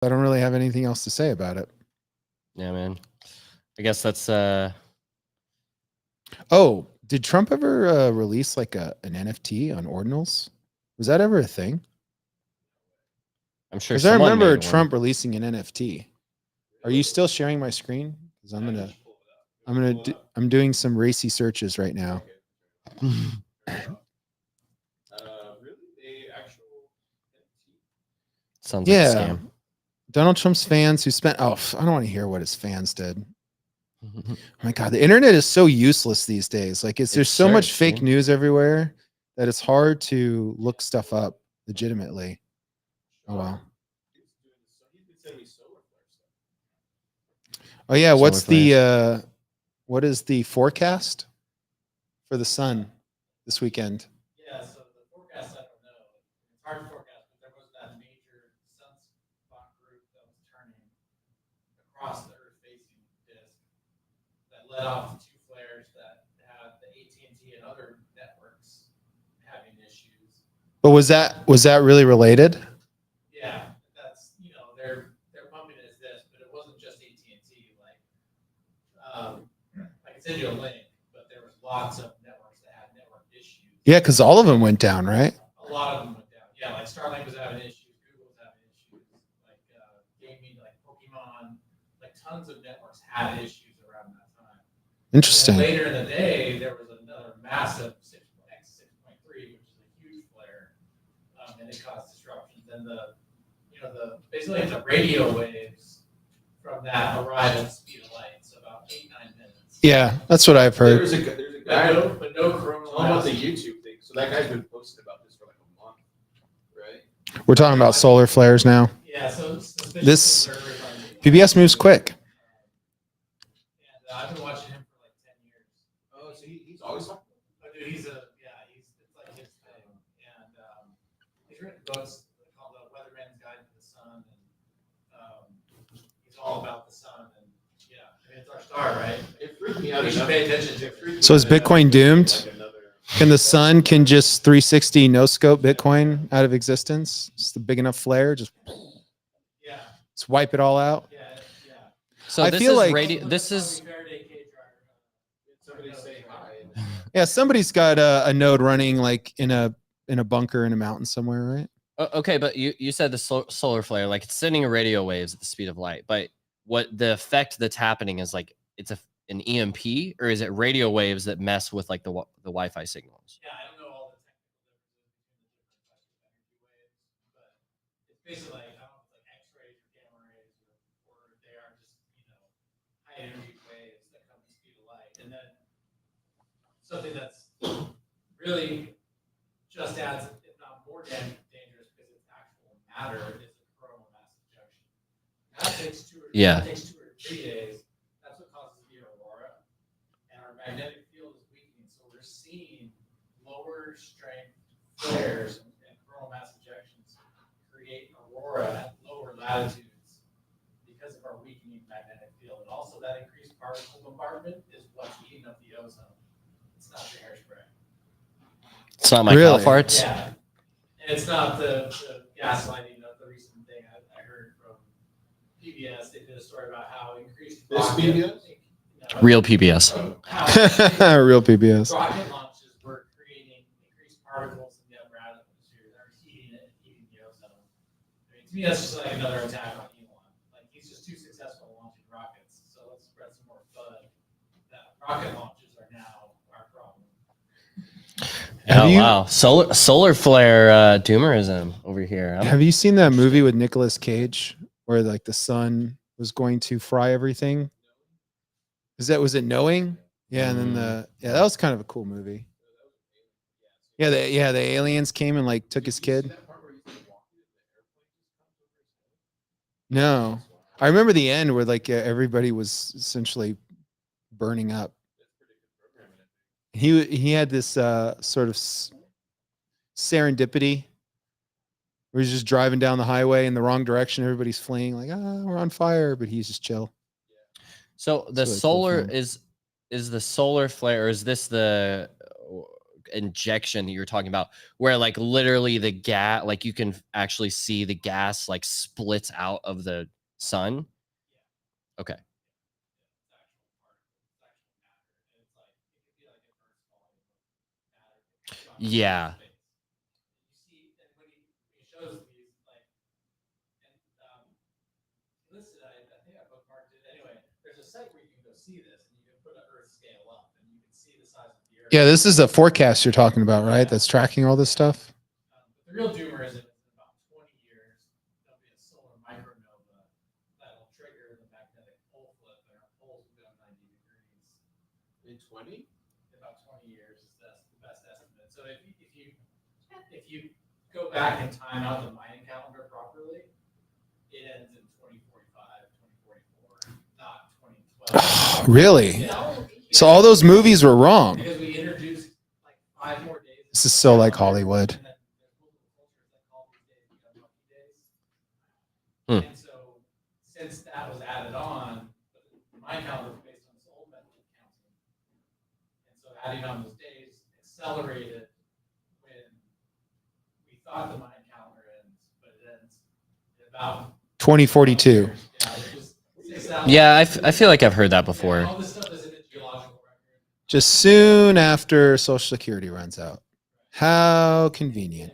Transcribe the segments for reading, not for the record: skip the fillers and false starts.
I don't really have anything else to say about it. Yeah, man. I guess that's Oh, did Trump ever release like an NFT on ordinals? Was that ever a thing? I'm sure Because I someone remember made Trump one. releasing an NFT. Are you still sharing my screen? Because I'm doing some racy searches right now. Sounds like a Yeah, scam. Donald Trump's fans who spent. Oh, I don't want to hear what his fans did. Oh my God, the internet is so useless these days. Like, there's so much fake news everywhere that it's hard to look stuff up legitimately. Oh wow. Oh yeah, what's the what is the forecast for the sun this weekend? Yeah, so the forecast, I don't know. It's hard to forecast, but there was that major sunspot group that was turning across the Earth-facing disk that led off to two flares that had the AT&T and other networks having issues. But was that really related? Yeah, that's they're pumping it as this, but it wasn't just AT&T. Like I can send you a link, but there was lots of networks that had network issues. Yeah, because all of them went down, right? A lot of them went down. Yeah, like Starlink was having issues, Google was having issues, like gaming, like Pokemon, like tons of networks had issues around that time. Interesting. And later in the day, there was another massive 6.3, which is a huge flare, and it caused disruptions. And the basically the radio waves from that arrive at the speed of light, so about 8-9 minutes. Yeah, that's what I've heard. There's a guy, but no coronal. Tell about the YouTube thing. So that guy's been posting about this for like a month, right? We're talking about solar flares now. Yeah, so this PBS moves quick. And I've been watching him for like 10 years. Oh, so he's always talking. Oh, dude, it's like his thing. And he's written books called The Weatherman's Guide to the Sun, and he's all about the sun. And yeah, I mean, it's our star, right? It freaked me out. We should pay attention to it. So is Bitcoin doomed? Can the sun just 360 no scope Bitcoin out of existence? It's the big enough flare, just wipe it all out. Yeah. So I this feel is like this is Somebody say hi. yeah, somebody's got a node running like in a bunker in a mountain somewhere, right? okay, but you said the solar flare, like it's sending radio waves at the speed of light, but what the effect that's happening is like it's an EMP, or is it radio waves that mess with like the Wi-Fi signals? Yeah, I don't know all the technical differences between the different types of energy waves, but it's basically like, I don't know, like X-rays or gamma rays, or they are just, high energy waves that come at the speed of light. And then something that's really just as, if not more dangerous because it's actual matter, is a coronal mass ejection. That takes 2 or 3 days. That's what causes the aurora. And our magnetic field is weakening, so we're seeing lower strength flares and coronal mass ejections create aurora at lower latitudes because of our weakening magnetic field. And also that increased particle bombardment is what's eating up the ozone. It's not the hairspray. It's not my cow farts. Yeah, and it's not the gaslighting of the recent thing I heard from PBS. They did a story about how increased PBS? Real PBS. Real PBS. Rocket launches were creating increased particles in the upper atmosphere that are heating it and heating the ozone. I mean, to me, that's just like another attack on Elon. Like, he's just too successful at launching rockets, so let's spread some more FUD. That rocket launches are now our problem. Wow, solar flare doomerism over here. Have you seen that movie with Nicolas Cage where like the sun was going to fry everything? Was it Knowing? Yeah, and then that was kind of a cool movie. Yeah, the aliens came and like took his kid. No, I remember the end where like everybody was essentially burning up. He had this sort of serendipity where he's just driving down the highway in the wrong direction. Everybody's fleeing like, we're on fire, but he's just chill. So the solar is the solar flare, or is this the injection that you're talking about, where like literally the gas, like you can actually see the gas like splits out of the sun? Okay. Yeah. Yeah, this is a forecast you're talking about, right? That's tracking all this stuff. The real doomer is in about 20 years, there'll be a solar micronova that'll trigger the magnetic pole flip, and our poles will go 90 degrees. In 20? About 20 years is the best estimate. So if you go back and time out the Mayan calendar properly, it ends in 2045, 2044, not 2012. Really? Yeah. So all those movies were wrong. Because we introduced like 5 more days. This is so like Hollywood. And then there's multiple cultures that call these days the unlucky days. And so since that was added on, my calendar was based on this old method of counting. And so adding on those days accelerated when we thought the Mayan calendar ends, but it ends in about 2042. Yeah, I feel like I've heard that before. all this stuff is in the geological record. Just soon after Social Security runs out. How convenient.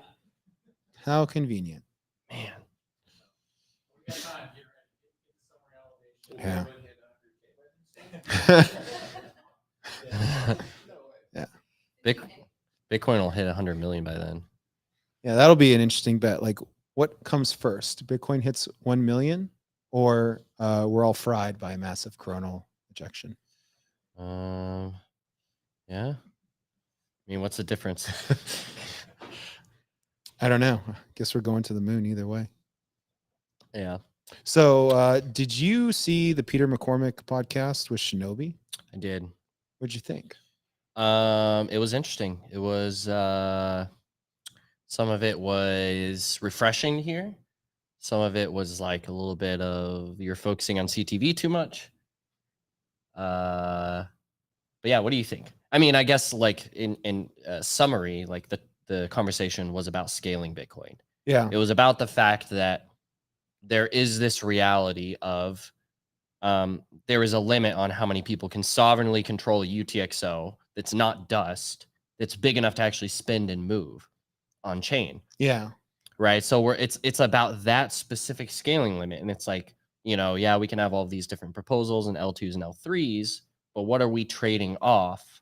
How convenient. Man. We got time, get ready, get somewhere elevated. Yeah. Bitcoin will hit 100 million by then. Yeah, that'll be an interesting bet. Like, what comes first? Bitcoin hits 1 million, or we're all fried by a massive coronal ejection? Yeah. I mean, what's the difference? I don't know. I guess we're going to the moon either way. Yeah, So, did you see the Peter McCormick podcast with Shinobi? I did. What'd you think? It was interesting. It was some of it was refreshing to hear. Some of it was like a little bit of you're focusing on CTV too much. But yeah, what do you think? I mean, I guess like in summary, like the conversation was about scaling Bitcoin. Yeah. It was about the fact that there is this reality of there is a limit on how many people can sovereignly control a UTXO that's not dust, that's big enough to actually spend and move on chain. Yeah. Right. So it's about that specific scaling limit. And it's like, yeah, we can have all of these different proposals and L2s and L3s, but what are we trading off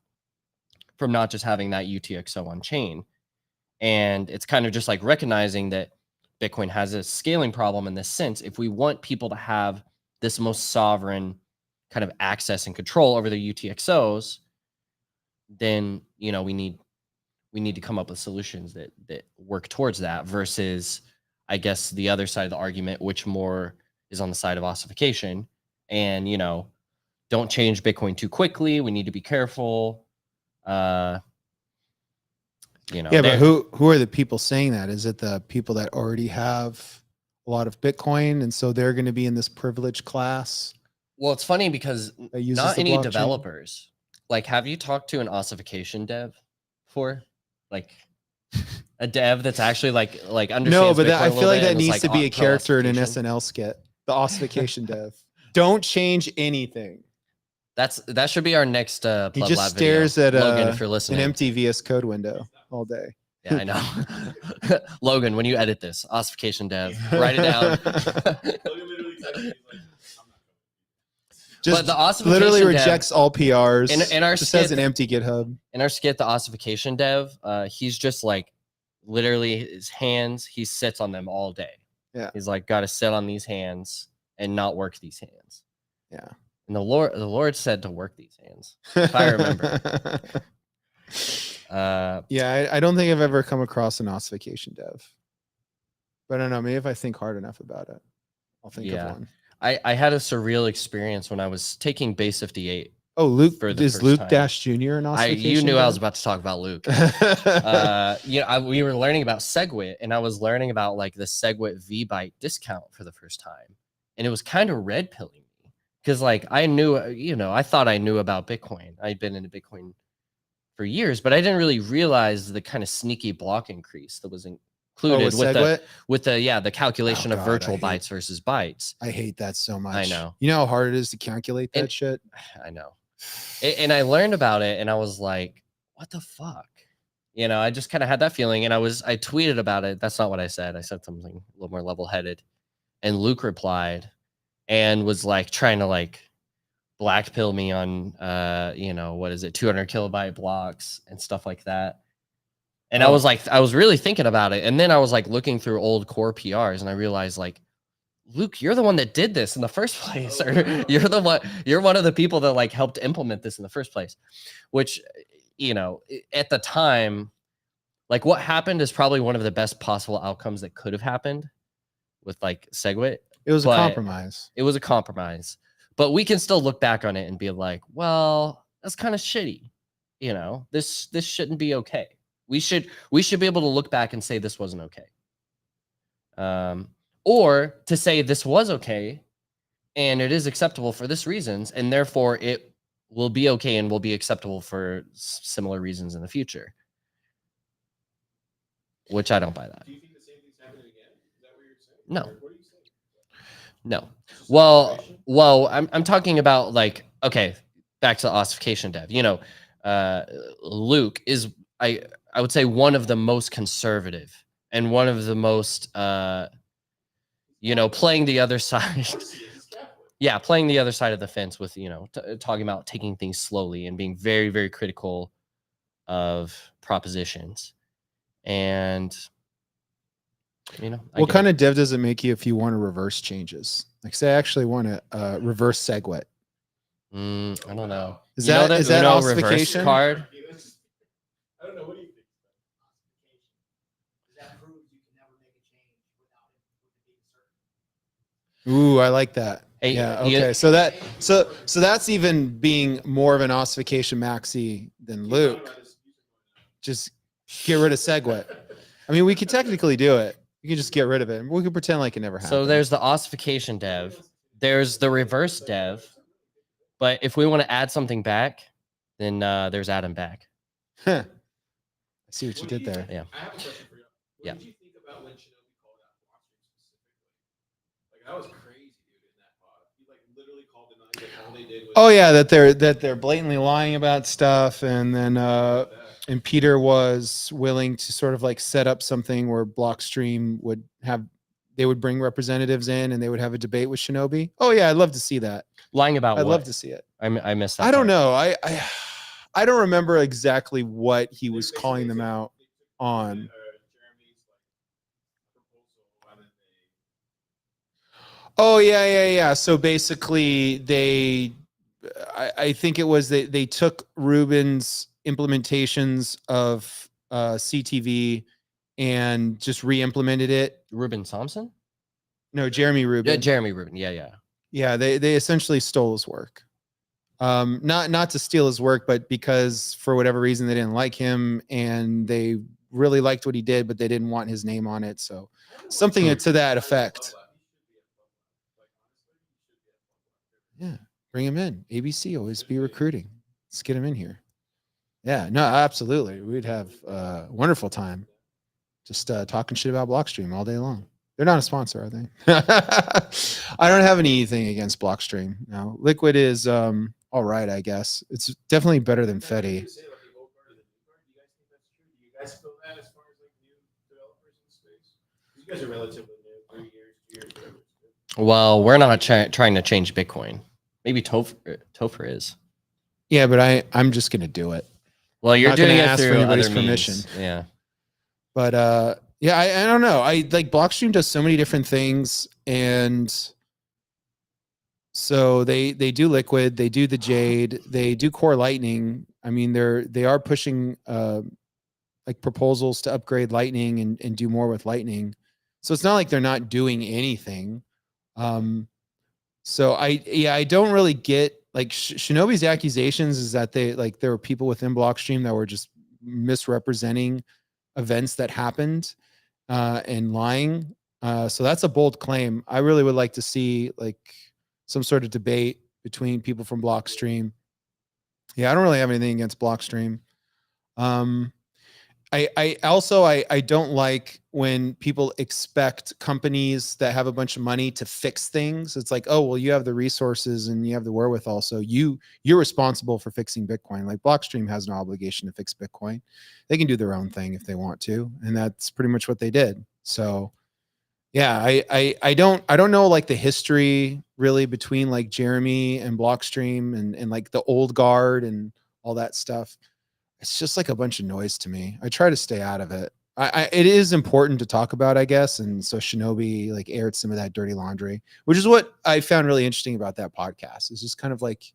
from not just having that UTXO on chain? And it's kind of just like recognizing that Bitcoin has a scaling problem in this sense. If we want people to have this most sovereign kind of access and control over the UTXOs, then, we need to come up with solutions that work towards that versus, I guess, the other side of the argument, which more is on the side of ossification and, don't change Bitcoin too quickly. We need to be careful. Yeah, but who are the people saying that? Is it the people that already have a lot of Bitcoin and so they're going to be in this privileged class? Well, it's funny because not any blockchain? developers. Like, have you talked to an ossification dev before? Like a dev that's actually like understands. No, but Bitcoin I a feel little like bit that and is needs to be a character in an pro-ossification? SNL skit. The ossification dev. Don't change anything. That should be our next He Pleb just Lab video. stares at Logan, if you're an listening. empty VS Code window all day. Yeah, I know. Logan, when you edit this, ossification dev, write it down. Just But the ossification literally dev- rejects all PRs. In our just skit, has an empty GitHub. in our skit, the ossification dev, he's just like literally his hands, he sits on them all day. Yeah. He's like got to sit on these hands and not work these hands. Yeah. And the Lord said to work these hands, if I remember. Yeah, I don't think I've ever come across an ossification dev. But I don't know, maybe if I think hard enough about it, I'll think of one. I had a surreal experience when I was taking Base 58. Oh, Luke, for the is first Luke time. Dash Jr. an ossification You knew I was dev? about to talk about Luke. We were learning about SegWit, and I was learning about like the SegWit V-Byte discount for the first time. And it was kind of red pilling me because like I knew, I thought I knew about Bitcoin. I'd been into Bitcoin for years, but I didn't really realize the kind of sneaky block increase that was Oh, included with with SegWit? the calculation Oh, of God, virtual I hate- bytes versus bytes. I hate that so much. I know. You know how hard it is to calculate that And- shit? I know. And I learned about it and I was like, what the fuck? You know, I just kind of had that feeling and I tweeted about it. That's not what I said. I said something a little more level-headed. And Luke replied and was like trying to like black pill me on you know, what is it, 200 kilobyte blocks and stuff like that. And I was like, I was really thinking about it. And then I was like looking through old core PRs and I realized like, Luke, you're the one that did this in the first place, or you're one of the people that like helped implement this in the first place, which, you know, at the time, like what happened is probably one of the best possible outcomes that could have happened with like SegWit. It was a But compromise. It was a compromise, but we can still look back on it and be like, well, that's kind of shitty. You know, this shouldn't be okay. We should be able to look back and say this wasn't okay. Or to say this was okay and it is acceptable for this reasons, and therefore it will be okay and will be acceptable for similar reasons in the future. Which I don't buy that. Do you think the same thing's happening again? Is that what you're saying? No. Or what are you saying? No. Well, I'm talking about like, okay, back to the ossification dev. You know, Luke is I would say one of the most conservative and one of the most you know, playing the other side. Yeah, playing the other side of the fence with, you know, talking about taking things slowly and being very, very critical of propositions. And, you know, What kind of dev does it make you if you want to reverse changes? Like, say, I actually want to reverse SegWit. I don't know. Is You know that the is that Uno reverse ossification? card? I don't know. What do you think? That proves you can never make a change without it being certain. Ooh, I like that. Hey, Yeah. you- Okay. So that's even being more of an ossification maxi than Luke. Just get rid of SegWit. I mean, we could technically do it. You can just get rid of it. We could pretend like it never happened. So there's the ossification dev. There's the reverse dev. But if we want to add something back, then there's add them back. Huh. I see what you did there. Yeah. I have a question for you. What Yeah. did you think about when Shinobi called out Blockstream specifically? Like that was crazy, dude. In that pod, he like literally called it out. Like all they did was. Oh yeah, that they're blatantly lying about stuff, and then and Peter was willing to sort of like set up something where Blockstream they would bring representatives in and they would have a debate with Shinobi. Oh yeah, I'd love to see that. Lying about I'd what? love to see it. I missed that. I don't part. know. I don't remember exactly what he was calling them out on. Jeremy's like proposal, and then Oh yeah. So basically, I think it was they took Ruben's implementations of CTV and just re-implemented it. Ruben Thompson? No, Jeremy Rubin. Yeah, Jeremy Rubin. Yeah. Yeah, they essentially stole his work. Not to steal his work, but because for whatever reason they didn't like him and they really liked what he did, but they didn't want his name on it. So something to that effect. Yeah, bring him in. ABC always be recruiting. Let's get him in here. Yeah, no, absolutely. We'd have a wonderful time just talking shit about Blockstream all day long. They're not a sponsor, are they? I don't have anything against Blockstream. No, Liquid is all right, I guess. It's definitely better than Fetty. Do you guys feel that as far as like new developers in space? You guys are relatively new, 3 years, 2 years. whatever it's been. Well, we're not trying to change Bitcoin. Maybe Topher is. Yeah, but I'm just gonna do it. Well, you're Not gonna doing it ask for through anybody's other permission. means. Yeah. But yeah, I don't know. I like Blockstream does so many different things, and so they do Liquid, they do the Jade, they do Core Lightning. I mean, they are pushing like proposals to upgrade Lightning and do more with Lightning. So it's not like they're not doing anything. So I don't really get like Shinobi's accusations is that there were people within Blockstream that were just misrepresenting events that happened and lying. So that's a bold claim. I really would like to see like some sort of debate between people from Blockstream. Yeah, I don't really have anything against Blockstream. I also I don't like when people expect companies that have a bunch of money to fix things. It's like, oh well, you have the resources and you have the wherewithal, so you're responsible for fixing Bitcoin. Like Blockstream has no obligation to fix Bitcoin. They can do their own thing if they want to, and that's pretty much what they did. So yeah, I don't know like the history really between like Jeremy and Blockstream and like the old guard and all that stuff. It's just like a bunch of noise to me. I try to stay out of it. It is important to talk about, I guess. And so Shinobi like aired some of that dirty laundry, which is what I found really interesting about that podcast. It's just kind of like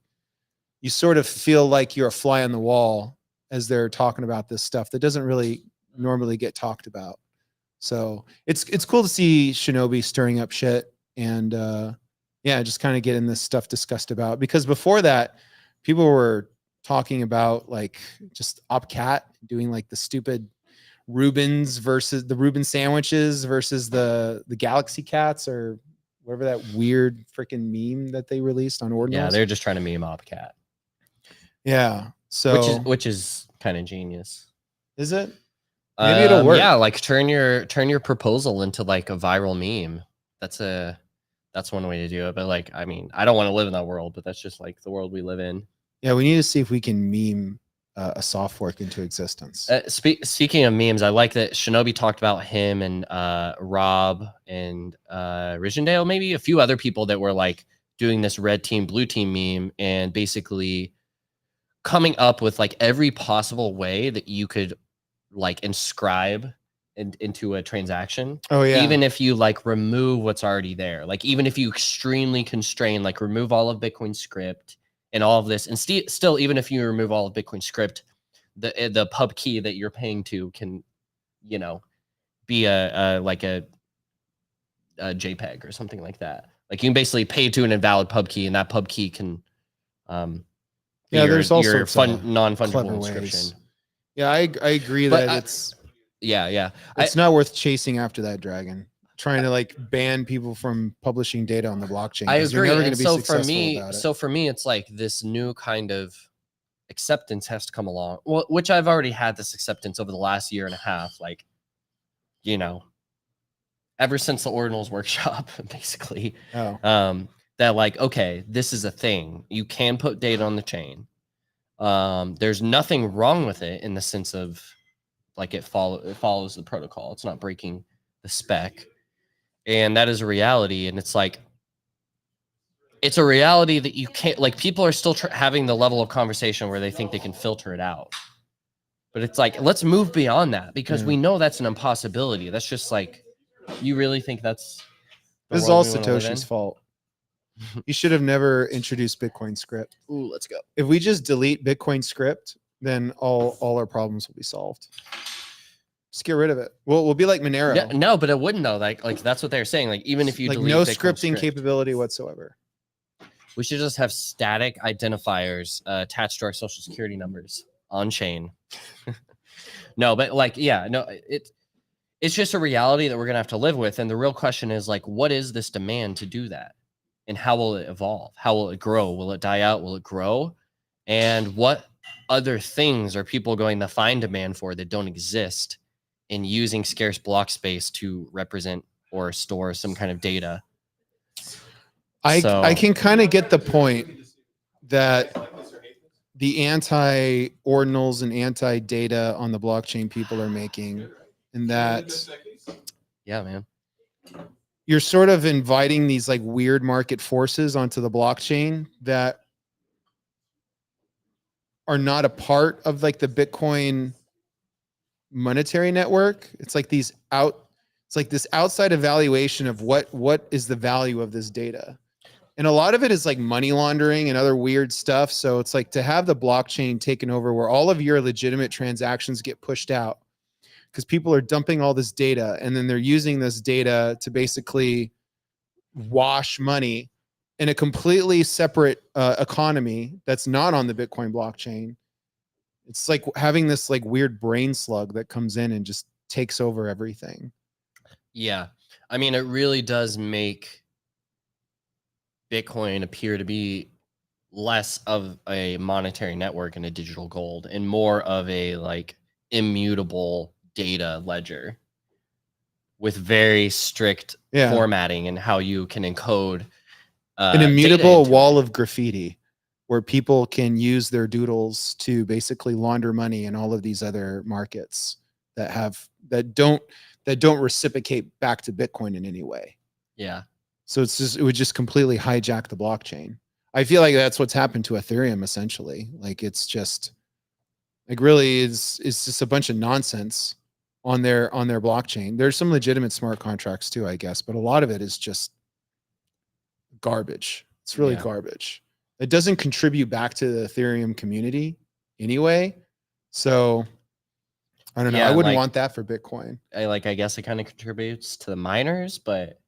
you sort of feel like you're a fly on the wall as they're talking about this stuff that doesn't really normally get talked about. So it's cool to see Shinobi stirring up shit and yeah, just kind of getting this stuff discussed about, because before that, people were talking about like just OpCat doing like the stupid Rubens versus the Reuben sandwiches versus the Galaxy cats or whatever that weird freaking meme that they released on Ordinals. Yeah, they're just trying to meme OpCat. Yeah. So which is kind of genius. Is it? Maybe it'll work. Yeah, like turn your proposal into like a viral meme. That's one way to do it. But like, I mean, I don't want to live in that world, but that's just like the world we live in. Yeah, we need to see if we can meme a soft fork into existence. Speaking of memes, I like that Shinobi talked about him and Rob and Rijendale, maybe a few other people that were like doing this red team, blue team meme and basically coming up with like every possible way that you could like inscribe into a transaction. Oh yeah. Even if you like remove what's already there, like even if you extremely constrain, like remove all of Bitcoin script and all of this, and still, even if you remove all of Bitcoin script, the pub key that you're paying to can, you know, be a JPEG or something like that. Like you can basically pay to an invalid pub key, and that pub key can, yeah, there's all sorts of non-fungible inscription. Ways. Yeah, I agree that it's it's not worth chasing after that dragon. Trying to like ban people from publishing data on the blockchain. I agree. You're never going and to be so successful for me, about it. so for me, it's like this new kind of acceptance has to come along. Well, which I've already had this acceptance over the last year and a half. Like, you know, ever since the Ordinals workshop, basically. Oh. That like, okay, this is a thing. You can put data on the chain. There's nothing wrong with it in the sense of like it follows the protocol. It's not breaking the spec. And that is a reality. And it's like, it's a reality that you can't, like, people are still having the level of conversation where they think they can filter it out. But it's like, let's move beyond that, because we know that's an impossibility. That's just like, you really think that's this is all Satoshi's fault. You should have never introduced Bitcoin script. Ooh, let's go. If we just delete Bitcoin script, then all our problems will be solved. Just get rid of it. We'll be like Monero. Yeah, no, but it wouldn't though. Like that's what they're saying. Like even if you like delete no Bitcoin scripting capability whatsoever. We should just have static identifiers attached to our social security numbers on chain. No, but like, yeah, no, it's just a reality that we're gonna have to live with. And the real question is like, what is this demand to do that? And how will it evolve? How will it grow? Will it die out? Will it grow? And what other things are people going to find demand for that don't exist in using scarce block space to represent or store some kind of data? I can kind of get the point that the anti-ordinals and anti-data on the blockchain people are making, and that yeah, man, you're sort of inviting these like weird market forces onto the blockchain that are not a part of like the Bitcoin monetary network. It's like this outside evaluation of what is the value of this data. And a lot of it is like money laundering and other weird stuff. So it's like to have the blockchain taken over where all of your legitimate transactions get pushed out because people are dumping all this data and then they're using this data to basically wash money in a completely separate economy that's not on the Bitcoin blockchain. It's like having this like weird brain slug that comes in and just takes over everything. Yeah. I mean, it really does make Bitcoin appear to be less of a monetary network and a digital gold and more of a like immutable data ledger with very strict Yeah. formatting and how you can encode An data immutable into wall it. of graffiti where people can use their doodles to basically launder money in all of these other markets that don't reciprocate back to Bitcoin in any way. Yeah. So it would just completely hijack the blockchain. I feel like that's what's happened to Ethereum essentially. Like it's just like really it's just a bunch of nonsense on their blockchain. There's some legitimate smart contracts too, I guess, but a lot of it is just garbage. It's really Yeah. garbage. It doesn't contribute back to the Ethereum community anyway. So I don't know. I Yeah, wouldn't like- want that for Bitcoin. I guess it kind of contributes to the miners, but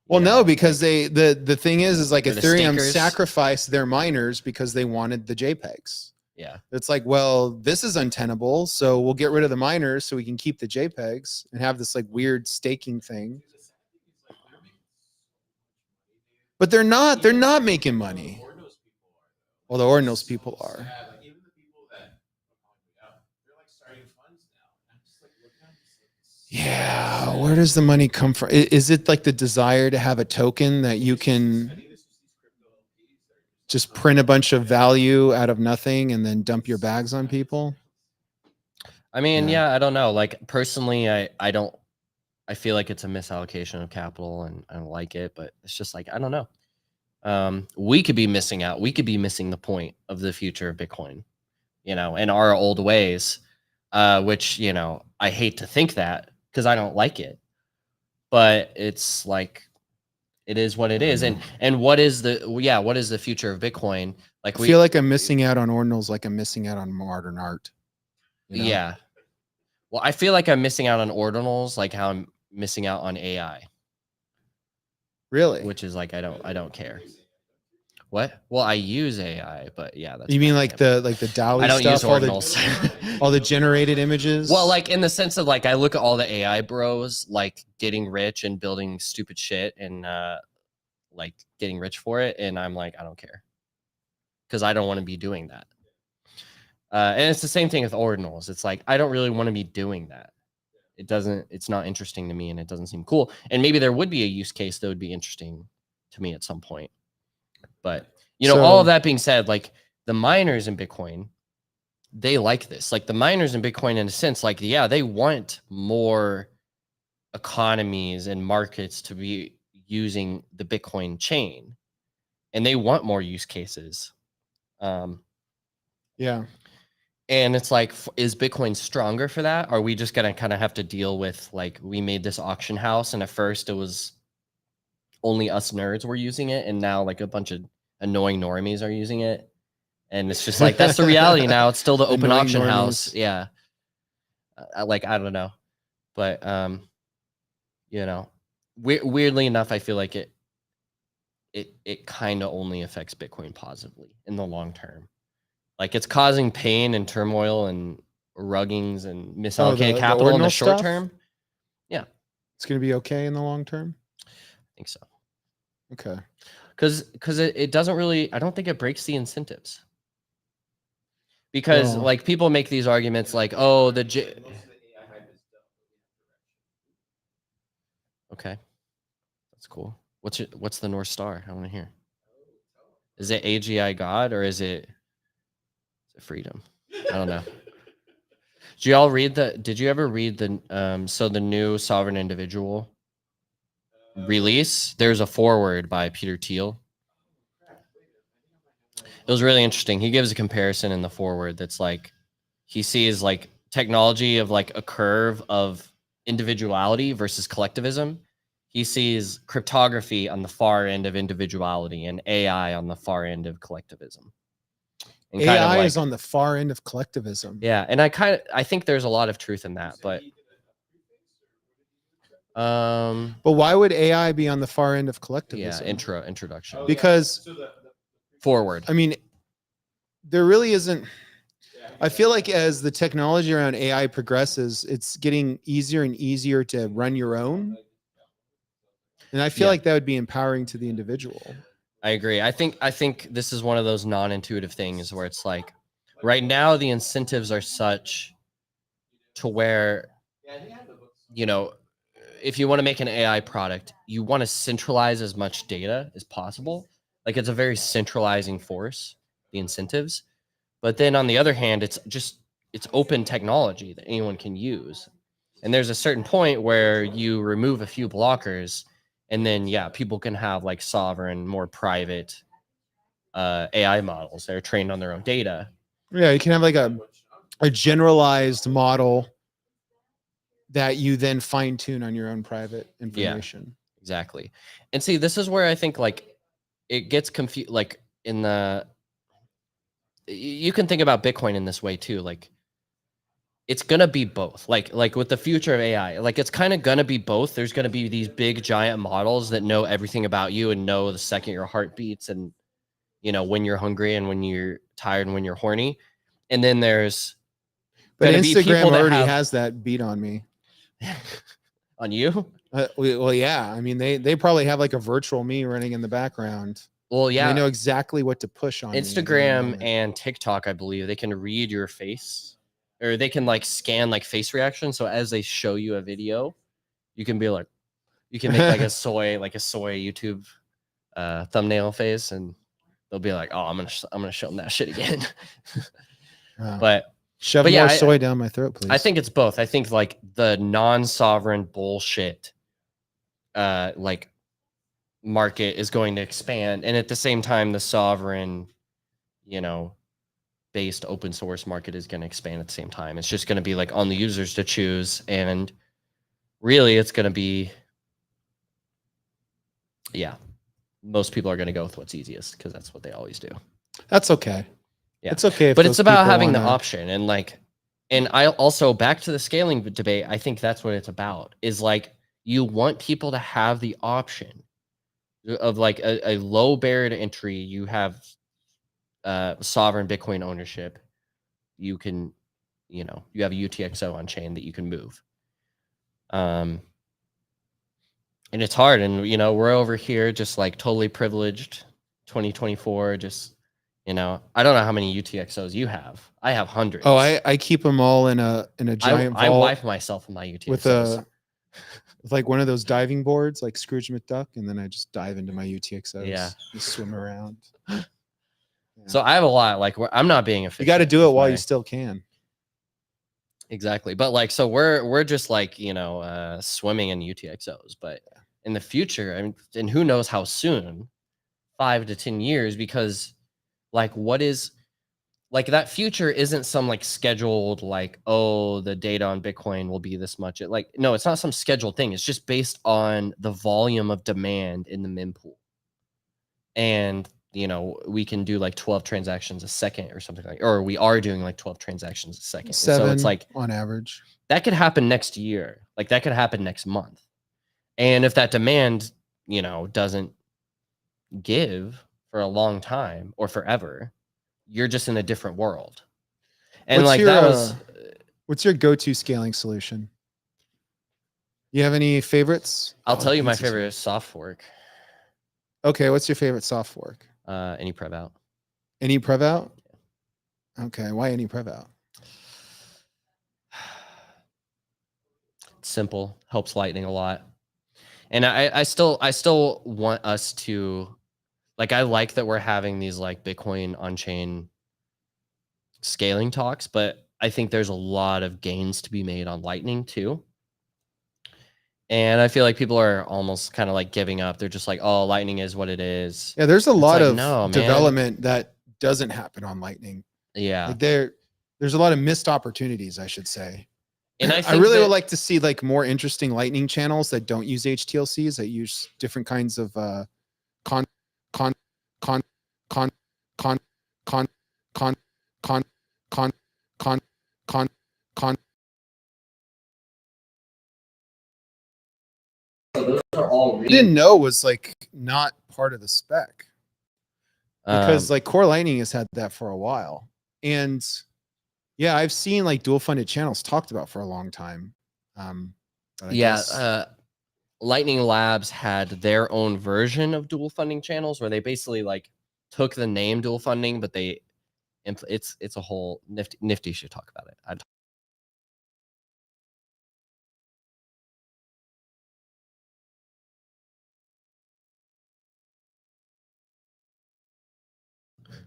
Well, you no, know, because like, the thing is like they're the Ethereum stakers. sacrificed their miners because they wanted the JPEGs. yeah. It's like, well, this is untenable, so we'll get rid of the miners so we can keep the JPEGs and have this like weird staking thing. But they're not making money. Well, the Ordinals people are. Sad. Like even the people that they're like starting funds now. I'm just like looking at this. Yeah, where does the money come from? Is it like the desire to have a token that you can just print a bunch of value out of nothing and then dump your bags on people? I mean, Yeah. yeah, I don't know. Like personally, I feel like it's a misallocation of capital and I don't like it, but it's just like I don't know. We could be missing out. We could be missing the point of the future of Bitcoin, you know, in our old ways, which, you know, I hate to think that because I don't like it, but it's like, it is what it is. And what is the future of Bitcoin? Like I feel like I'm missing out on Ordinals like I'm missing out on modern art. you know? yeah. Well, I feel like I'm missing out on ordinals, like how I'm missing out on AI, Really? which is like I don't care. What? Well, I use AI, but yeah, that's You mean bad like example. the DALI I don't stuff, use ordinals. all the generated images? Well, like in the sense of like I look at all the AI bros like getting rich and building stupid shit and like getting rich for it, and I'm like, I don't care because I don't want to be doing that. And it's the same thing with ordinals. It's like I don't really want to be doing that. It's not interesting to me, and it doesn't seem cool. And maybe there would be a use case that would be interesting to me at some point. But you know, all of that being said, like the miners in Bitcoin, they like this. Like the miners in Bitcoin, in a sense, like yeah, they want more economies and markets to be using the Bitcoin chain, and they want more use cases. Yeah. And it's like, is Bitcoin stronger for that? Are we just gonna kind of have to deal with like we made this auction house, and at first it was only us nerds were using it, and now like a bunch of annoying normies are using it, and it's just like that's the reality now. It's still the open Annoying auction house. normies. Yeah, I don't know, but you know, weirdly enough, I feel like it kind of only affects Bitcoin positively in the long term. Like it's causing pain and turmoil and ruggings and misallocated the capital in the ordinal short stuff? term. Yeah, It's going to be okay in the long term? I think so. Okay. Because it doesn't really, I don't think it breaks the incentives. Because Well- like people make these arguments like, oh, okay, that's cool. What's the North Star? I want to hear. Is it AGI God or is it freedom? I don't know. Did you ever read the new sovereign individual release? There's a foreword by Peter Thiel. It was really interesting. He gives a comparison in the foreword that's like he sees like technology of like a curve of individuality versus collectivism. He sees cryptography on the far end of individuality and AI on the far end of collectivism. And AI kind of like, is on the far end of collectivism. yeah, and I think there's a lot of truth in that, but But why would AI be on the far end of collectivism? yeah, introduction. Because Forward. I mean, there really isn't. I feel like as the technology around AI progresses, it's getting easier and easier to run your own. And I feel Yeah. like that would be empowering to the individual. I agree. I think this is one of those non-intuitive things where it's like right now the incentives are such to where, you know, if you want to make an AI product, you want to centralize as much data as possible. Like it's a very centralizing force, the incentives. But then on the other hand, it's open technology that anyone can use. And there's a certain point where you remove a few blockers, and then yeah, people can have like sovereign, more private AI models that are trained on their own data. Yeah, you can have like a generalized model that you then fine tune on your own private information. Exactly. And see, this is where I think like it gets confused. Like in the, you can think about Bitcoin in this way too. Like it's gonna be both. Like with the future of AI, like it's kind of gonna be both. There's gonna be these big giant models that know everything about you and know the second your heart beats and you know when you're hungry and when you're tired and when you're horny. And then there's But gonna be Instagram people that already have has that beat on me. on you. Well, yeah. I mean, they probably have like a virtual me running in the background. Well, And yeah. they know exactly what to push on me at any Instagram moment. and TikTok, I believe, they can read your face, or they can like scan like face reaction. So as they show you a video, you can be like, you can make like a soy YouTube thumbnail face, and they'll be like, oh, I'm gonna show them that shit again. Wow. But Shove yeah, more soy down my throat, please. I think it's both. I think like the non-sovereign bullshit, like market is going to expand, and at the same time, the sovereign, you know, based open source market is going to expand at the same time. It's just going to be like on the users to choose, and really, it's going to be, yeah, most people are going to go with what's easiest because that's what they always do. That's okay. Yeah, it's okay. If but those it's about people having the wanna- option, and like, and I also back to the scaling debate. I think that's what it's about. Is like you want people to have the option of like a low barrier to entry. You have sovereign Bitcoin ownership. You can, you know, you have a UTXO on chain that you can move. And it's hard, and you know, we're over here just like totally privileged 2024, just, you know, I don't know how many UTXOs you have. I have hundreds. Oh, I keep them all in a giant I vault wipe myself in my UTXOs with like one of those diving boards like Scrooge McDuck, and then I just dive into my UTXOs. Yeah. Just swim around. Yeah. So I have a lot. Like I'm not being efficient. You got to do it with while my- you still can. Exactly. But like, so we're just like, you know, swimming in UTXOs, but in the future, I mean, and who knows how soon, 5 to 10 years, because like, what is like that future isn't some like scheduled, like, oh, the data on Bitcoin will be this much. Like, no, it's not some scheduled thing. It's just based on the volume of demand in the mempool. And, you know, we can do like 12 transactions a second or something like, or we are doing like 12 transactions a second. And 7 so it's like on average. that could happen next year. Like that could happen next month. And if that demand, you know, doesn't give for a long time or forever, you're just in a different world. And What's like your, that was, what's your go-to scaling solution? You have any favorites? I'll Oh, tell you my pizza's here. favorite is soft fork. Okay, what's your favorite soft fork? Any prev out. Any prev out? Okay, why any prev out? Simple, helps Lightning a lot. And I still want us to, like, I like that we're having these like Bitcoin on-chain scaling talks, but I think there's a lot of gains to be made on Lightning too. And I feel like people are almost kind of like giving up. They're just like, oh, Lightning is what it is. Yeah, there's a lot like, of no, man. development that doesn't happen on Lightning. Yeah. Like there's a lot of missed opportunities, I should say. And I I think really that- would like to see like more interesting Lightning channels that don't use HTLCs, that use different kinds of con con con con con con con con con con con con I didn't know was like not part of the spec, because like Core Lightning has had that for a while. And yeah, I've seen like dual funded channels talked about for a long time. But I guess- Lightning Labs had their own version of dual funding channels where they basically like took the name dual funding, but they it's a whole nifty should talk about it.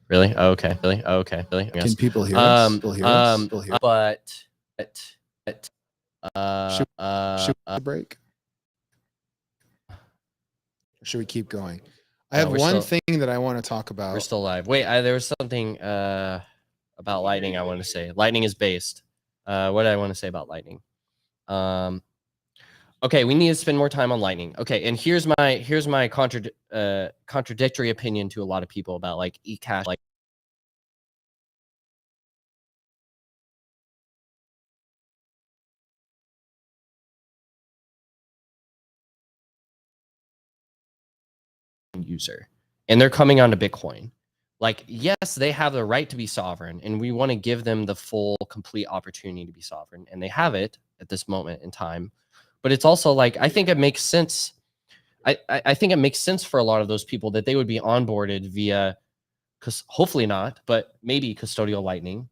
Really? Oh, okay. Really? Oh, okay. Really? Can people hear us? Still hear us? Still hear us? But Should we break? Or should we keep going? I have one thing that I want to talk about. We're still live. Wait, there was something about Lightning I want to say. Lightning is based. What did I want to say about Lightning? Okay, we need to spend more time on Lightning. Okay, and here's my contradictory opinion to a lot of people about like eCash, like user, and they're coming onto Bitcoin. Like, yes, they have the right to be sovereign, and we want to give them the full, complete opportunity to be sovereign, and they have it at this moment in time. But it's also like, I think it makes sense. I think it makes sense for a lot of those people that they would be onboarded via, because hopefully not, but maybe custodial Lightning,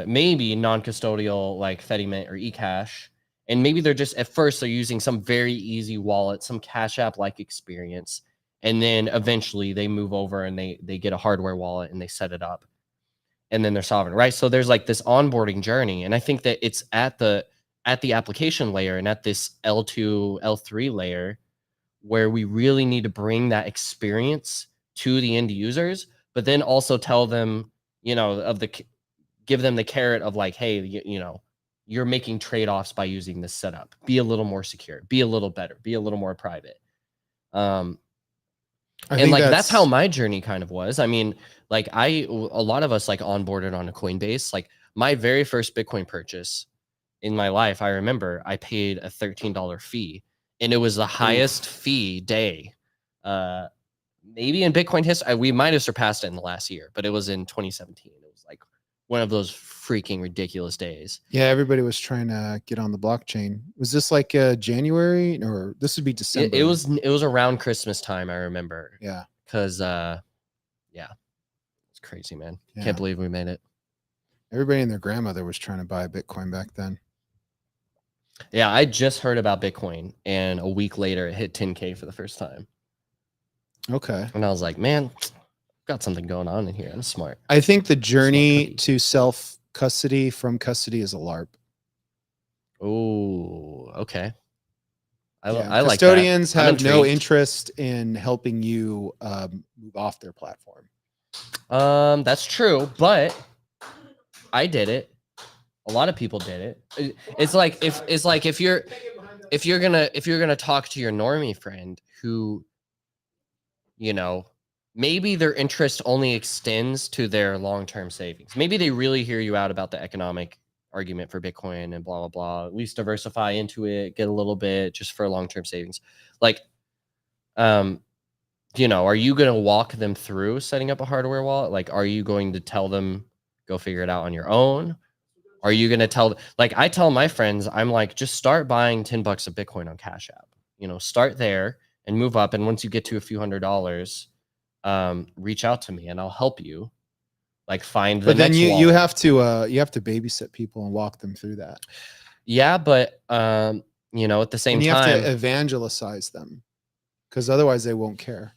maybe non-custodial like Fediment or eCash, and maybe they're just at first they're using some very easy wallet, some Cash App like experience, and then eventually they move over and they get a hardware wallet and they set it up, and then they're sovereign, right? So there's like this onboarding journey, and I think that it's at the application layer and at this L2, L3 layer where we really need to bring that experience to the end users, but then also tell them, give them the carrot of like, hey, you're making trade-offs by using this setup. Be a little more secure, be a little better, be a little more private. And like that's how my journey kind of was. I mean, like a lot of us like onboarded on a Coinbase. Like my very first Bitcoin purchase in my life, I remember I paid a $13 fee, and it was the highest fee day. Maybe in Bitcoin history, we might have surpassed it in the last year, but it was in 2017. It was like one of those freaking ridiculous days. Yeah, everybody was trying to get on the blockchain. Was this like January, or this would be December? It was around Christmas time, I remember. Yeah. Because it's crazy, man. Yeah. Can't believe we made it. Everybody and their grandmother was trying to buy Bitcoin back then. Yeah, I just heard about Bitcoin, and a week later it hit 10K for the first time. Okay. And I was like, man, got something going on in here. I'm smart. I think the journey to self-custody from custody is a LARP. Oh, okay. I like that. Custodians have no interest in helping you move off their platform. That's true, but I did it. A lot of people did it. It's like if you're gonna talk to your normie friend who, maybe their interest only extends to their long-term savings. Maybe they really hear you out about the economic argument for Bitcoin and blah blah blah. At least diversify into it, get a little bit just for long-term savings. Like, are you gonna walk them through setting up a hardware wallet? Like, are you going to tell them go figure it out on your own? Are you going to tell, like I tell my friends, I'm like, just start buying $10 of Bitcoin on Cash App, start there and move up. And once you get to a few $100s, reach out to me and I'll help you like find the But then next you wallet. have to babysit people and walk them through that. Yeah. But, at the same and you time, have to evangelize them because otherwise they won't care.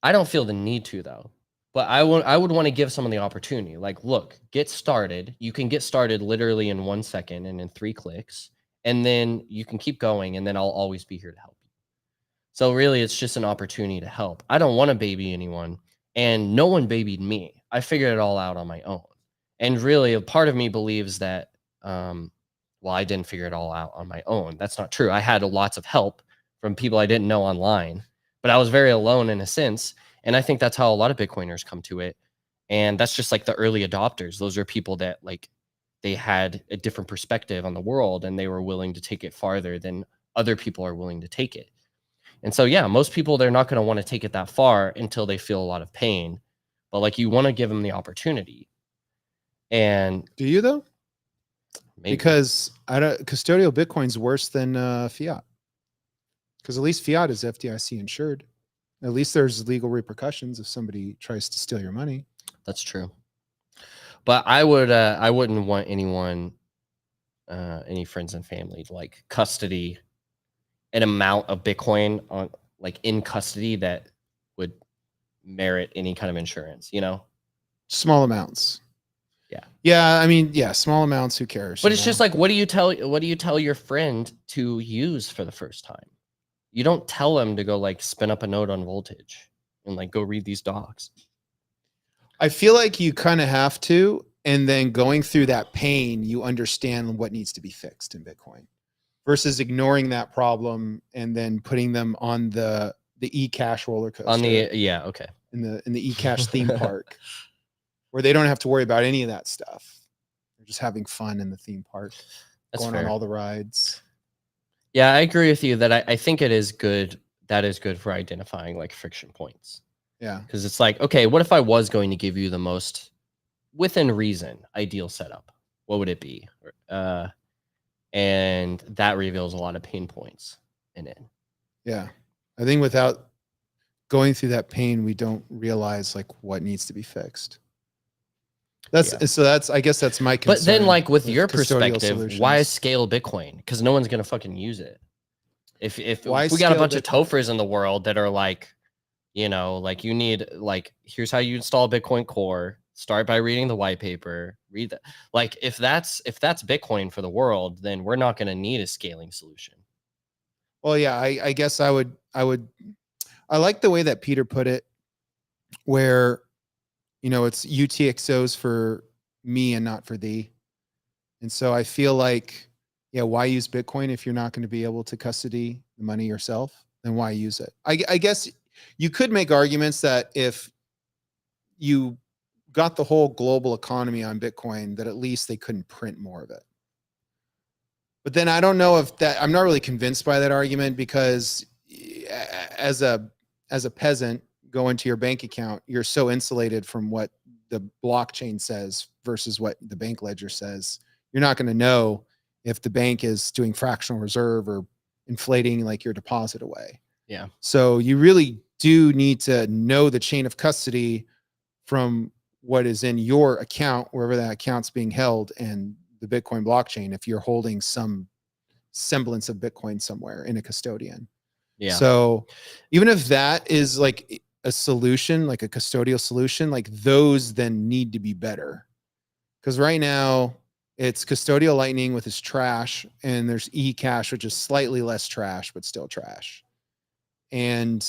I don't feel the need to though. But I would want to give someone the opportunity. Like, look, get started. You can get started literally in 1 second and in 3 clicks. And then you can keep going. And then I'll always be here to help you. So really, it's just an opportunity to help. I don't want to baby anyone. And no one babied me. I figured it all out on my own. And really, a part of me believes that, I didn't figure it all out on my own. That's not true. I had lots of help from people I didn't know online. But I was very alone in a sense. And I think that's how a lot of Bitcoiners come to it. And that's just like the early adopters. Those are people that like they had a different perspective on the world and they were willing to take it farther than other people are willing to take it. And so, yeah, most people, they're not going to want to take it that far until they feel a lot of pain. But like you want to give them the opportunity. And do you though? Maybe. because custodial Bitcoin's worse than fiat. Because at least fiat is FDIC insured. At least there's legal repercussions if somebody tries to steal your money. That's true. But I wouldn't want anyone, any friends and family to like custody an amount of Bitcoin on like in custody that would merit any kind of insurance, you know? Small amounts. Yeah. Yeah, I mean, yeah, small amounts, who cares? But you it's know? just like, what do you tell your friend to use for the first time? You don't tell them to go like spin up a node on voltage and like go read these docs. I feel like you kind of have to, and then going through that pain, you understand what needs to be fixed in Bitcoin versus ignoring that problem and then putting them on the eCash roller coaster On the okay. in the eCash theme park where they don't have to worry about any of that stuff. They're just having fun in the theme park, That's going fair. on all the rides. Yeah, I agree with you that I think it is good. That is good for identifying like friction points. Yeah. Because it's like, okay, what if I was going to give you the most within reason ideal setup? What would it be? And that reveals a lot of pain points in it. Yeah. I think without going through that pain, we don't realize like what needs to be fixed. I guess that's my concern. But then like with your custodial perspective, why solutions. scale Bitcoin? Because no one's gonna fucking use it. If Why we got a scale bunch of Bitcoin? Tofers in the world that are like, you know, like you need like, here's how you install Bitcoin Core. Start by reading the white paper. Read that. Like if that's Bitcoin for the world, then we're not gonna need a scaling solution. Well, yeah, I guess I like the way that Peter put it, where, you know, it's UTXOs for me and not for thee. And so I feel like, yeah, why use Bitcoin if you're not going to be able to custody the money yourself? Then why use it? I guess you could make arguments that if you got the whole global economy on Bitcoin, that at least they couldn't print more of it. But then I don't know if that, I'm not really convinced by that argument, because as a peasant going to your bank account, you're so insulated from what the blockchain says versus what the bank ledger says. You're not going to know if the bank is doing fractional reserve or inflating like your deposit away. Yeah. So you really do need to know the chain of custody from what is in your account, wherever that account's being held, and the Bitcoin blockchain, if you're holding some semblance of Bitcoin somewhere in a custodian. Yeah. So even if that is like a solution, like a custodial solution, like those then need to be better. Because right now it's custodial Lightning with its trash, and there's eCash, which is slightly less trash, but still trash. And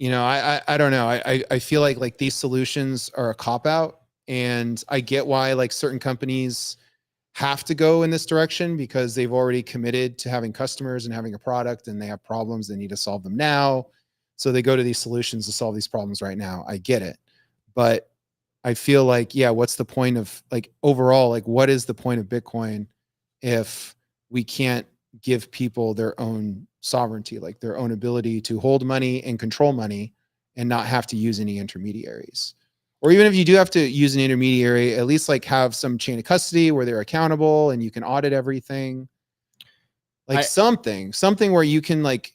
you know, I don't know. I feel like these solutions are a cop out, and I get why like certain companies have to go in this direction because they've already committed to having customers and having a product, and they have problems. They need to solve them now. So they go to these solutions to solve these problems right now. I get it. But I feel like, yeah, what's the point of like overall, like what is the point of Bitcoin if we can't give people their own sovereignty, like their own ability to hold money and control money and not have to use any intermediaries? Or even if you do have to use an intermediary, at least like have some chain of custody where they're accountable and you can audit everything. Like something where you can like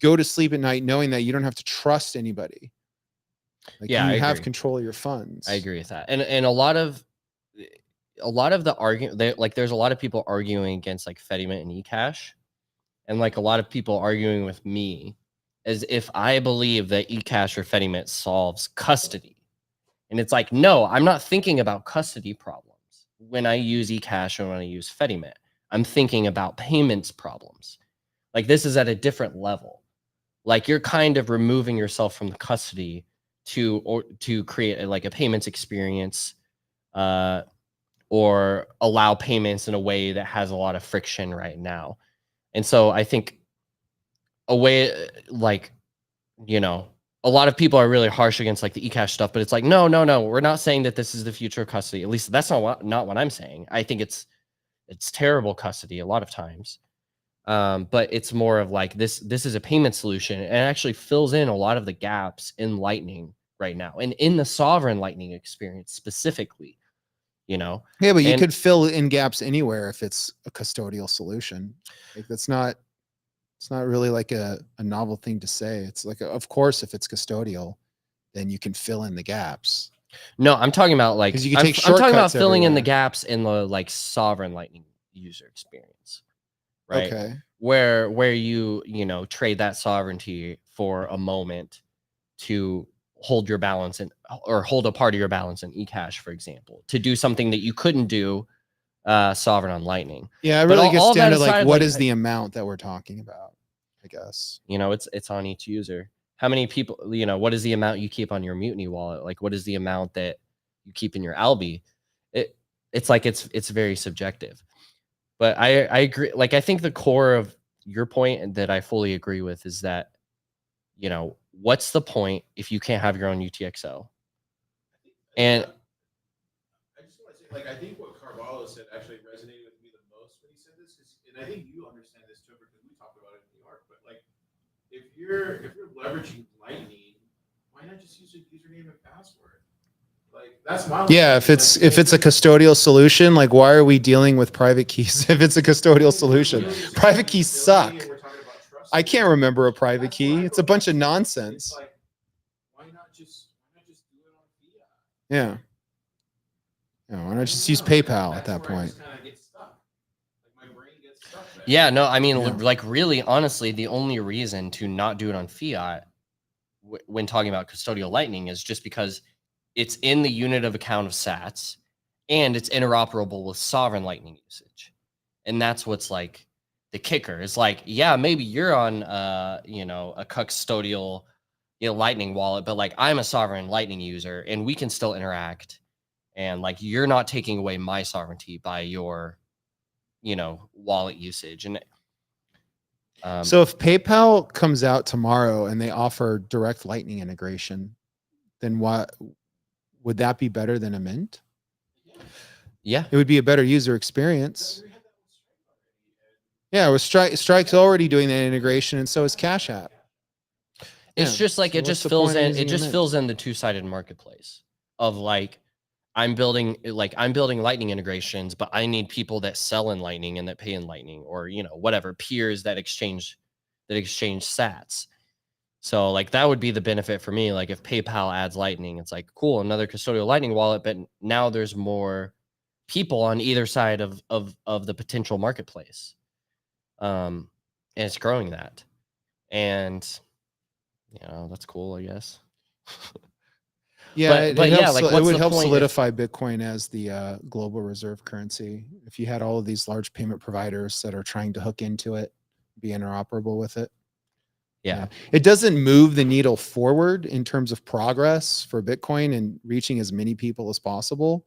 go to sleep at night knowing that you don't have to trust anybody. Like Yeah, you I have agree. control of your funds. I agree with that. And a lot of the argument, like there's a lot of people arguing against like Fediment and eCash, and like a lot of people arguing with me as if I believe that eCash or Fediment solves custody. And it's like, no, I'm not thinking about custody problems when I use eCash or when I use Fediment. I'm thinking about payments problems. Like this is at a different level. Like you're kind of removing yourself from the custody to create like a payments experience, or allow payments in a way that has a lot of friction right now. And so I think a way like, you know, a lot of people are really harsh against like the eCash stuff, but it's like, no, we're not saying that this is the future of custody. At least that's not what I'm saying. I think it's terrible custody a lot of times. But it's more of like this is a payment solution, and it actually fills in a lot of the gaps in Lightning right now, and in the sovereign Lightning experience specifically. you know. Yeah, but you And- could fill in gaps anywhere if it's a custodial solution. Like it's not really like a novel thing to say. It's like, of course, if it's custodial, then you can fill in the gaps. No, I'm talking about like 'Cause you can I'm take talking about shortcuts filling in the everywhere. gaps in the like sovereign Lightning user experience, right? Okay. Where you know trade that sovereignty for a moment to hold your balance or hold a part of your balance in eCash, for example, to do something that you couldn't do sovereign on Lightning. Yeah, it But really all gets that down to aside, like what like, is the amount that we're talking about, I guess. You know, it's on each user. How many people, you know, what is the amount you keep on your Mutiny wallet? Like, what is the amount that you keep in your Albi? It's like it's very subjective. But I agree. Like, I think the core of your point, and that I fully agree with, is that, you know, what's the point if you can't have your own UTXO? And I just want to say, like, I think what Carvalho said actually resonated with me the most when he said this, and I think you understand this too because we talked about it in New York. But like, if you're leveraging Lightning, why not just use a username and password? Like that's my Yeah, if it's a custodial solution, like why are we dealing with private keys if it's a custodial solution? Private keys suck. I can't remember a private key. It's a bunch of nonsense. Like, why not just do it on fiat? Yeah. Yeah, why not just use PayPal at that point? yeah, no, I mean, Yeah. like, really, honestly, the only reason to not do it on fiat when talking about custodial Lightning is just because it's in the unit of account of sats and it's interoperable with sovereign Lightning usage. And that's what's like the kicker. It's like, yeah, maybe you're on you know, a custodial, you know, Lightning wallet, but like I'm a sovereign Lightning user and we can still interact. And like you're not taking away my sovereignty by your, you know, wallet usage. And So if PayPal comes out tomorrow and they offer direct Lightning integration, then what would that be better than a Mint? yeah, It would be a better user experience. Yeah, with Strike's already doing that integration, and so is Cash App. it's Yeah, just like so it what's just the fills point of in. using It a just Mint? fills in the two-sided marketplace of like I'm building Lightning integrations, but I need people that sell in Lightning and that pay in Lightning, or you know whatever peers that exchange Sats. So like that would be the benefit for me. Like if PayPal adds Lightning, it's like cool, another custodial Lightning wallet, but now there's more people on either side of the potential marketplace, and it's growing that, and you know that's cool, I guess. Yeah, but it yeah, helps. like It what's would the help point if- solidify Bitcoin as the global reserve currency. If you had all of these large payment providers that are trying to hook into it, be interoperable with it. yeah. It doesn't move the needle forward in terms of progress for Bitcoin and reaching as many people as possible,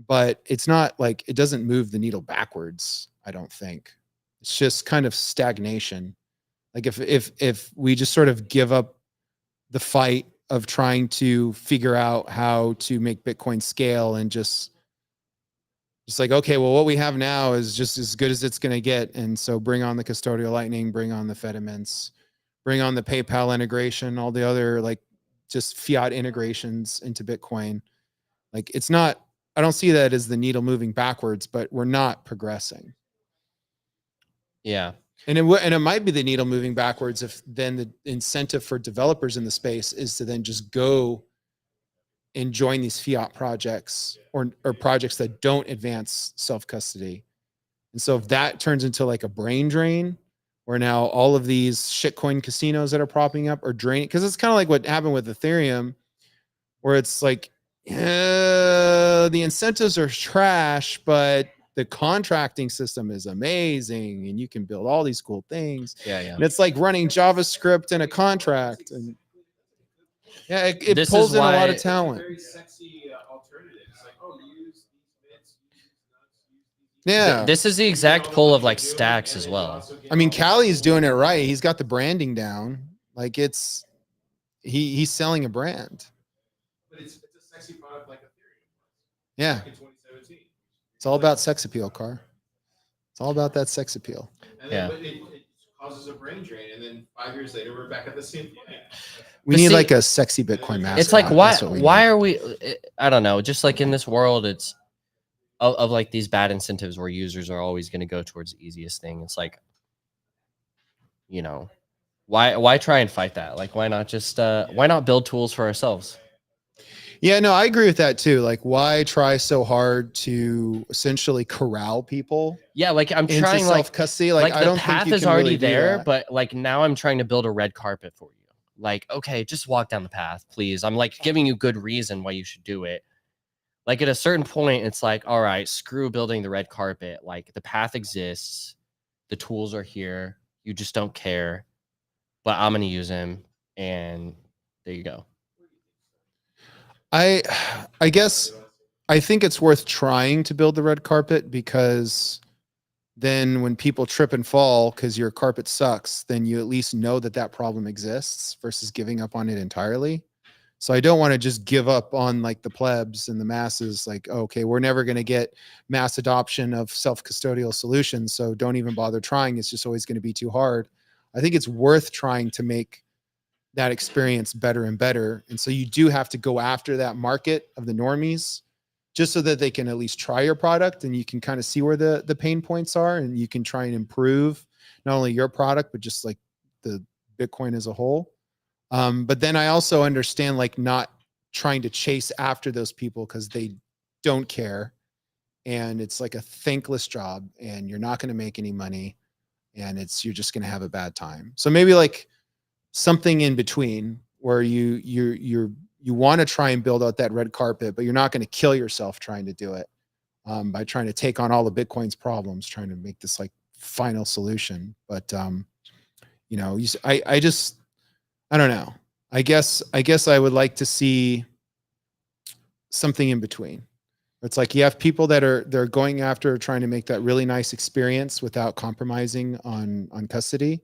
but it's not like it doesn't move the needle backwards, I don't think. It's just kind of stagnation. Like if we just sort of give up the fight of trying to figure out how to make Bitcoin scale and just like, okay, well, what we have now is just as good as it's going to get. And so bring on the custodial Lightning, bring on the Fediments, bring on the PayPal integration, all the other like just fiat integrations into Bitcoin. Like it's not, I don't see that as the needle moving backwards, but we're not progressing. Yeah. And it might be the needle moving backwards if then the incentive for developers in the space is to then just go and join these fiat projects or projects that don't advance self-custody. And so if that turns into like a brain drain, where now all of these shitcoin casinos that are popping up are draining, because it's kind of like what happened with Ethereum, where it's like, the incentives are trash, but the contracting system is amazing and you can build all these cool things. Yeah. And it's like running JavaScript in a contract. And yeah, it This pulls is in a lot why- of talent. Very sexy alternative. It's like, oh, use these bits, use these nuts, use these. Yeah. This is the exact pull of like stacks as well. I mean, Callie's doing it right. He's got the branding down. Like it's, he's selling a brand. But it's a sexy product like Ethereum was Yeah. back in 2017. It's all about sex appeal, Car. It's all about that sex appeal. And Yeah. then, but it causes a brain drain, and then 5 years later, we're back at the same point. We But need see, like a sexy Bitcoin mascot. It's like That's what we why need. are we? I don't know. Just like in this world, it's of like these bad incentives where users are always going to go towards the easiest thing. It's like, you know, why try and fight that? Like, why not just why not build tools for ourselves? Yeah, no, I agree with that too. Like, why try so hard to essentially corral people Yeah, like I'm into trying like self-custody? Like, I the don't think path you is can already really do there, that. but like now I'm trying to build a red carpet for you. Like, okay, just walk down the path, please. I'm like giving you good reason why you should do it. Like at a certain point, it's like, all right, screw building the red carpet. Like the path exists, the tools are here. You just don't care, but I'm gonna use them, and there you go. I guess I think it's worth trying to build the red carpet, because then when people trip and fall because your carpet sucks, then you at least know that that problem exists versus giving up on it entirely. So I don't want to just give up on like the plebs and the masses, like, okay, we're never going to get mass adoption of self-custodial solutions, so don't even bother trying. It's just always going to be too hard. I think it's worth trying to make that experience better and better. And so you do have to go after that market of the normies, just so that they can at least try your product and you can kind of see where the pain points are, and you can try and improve not only your product, but just like the Bitcoin as a whole. But then I also understand like not trying to chase after those people because they don't care. And it's like a thankless job, and you're not going to make any money, and you're just going to have a bad time. So maybe like something in between where you want to try and build out that red carpet, but you're not going to kill yourself trying to do it, by trying to take on all the Bitcoin's problems, trying to make this like final solution. But you know, I don't know. I guess I would like to see something in between. It's like you have people that they're going after trying to make that really nice experience without compromising on custody.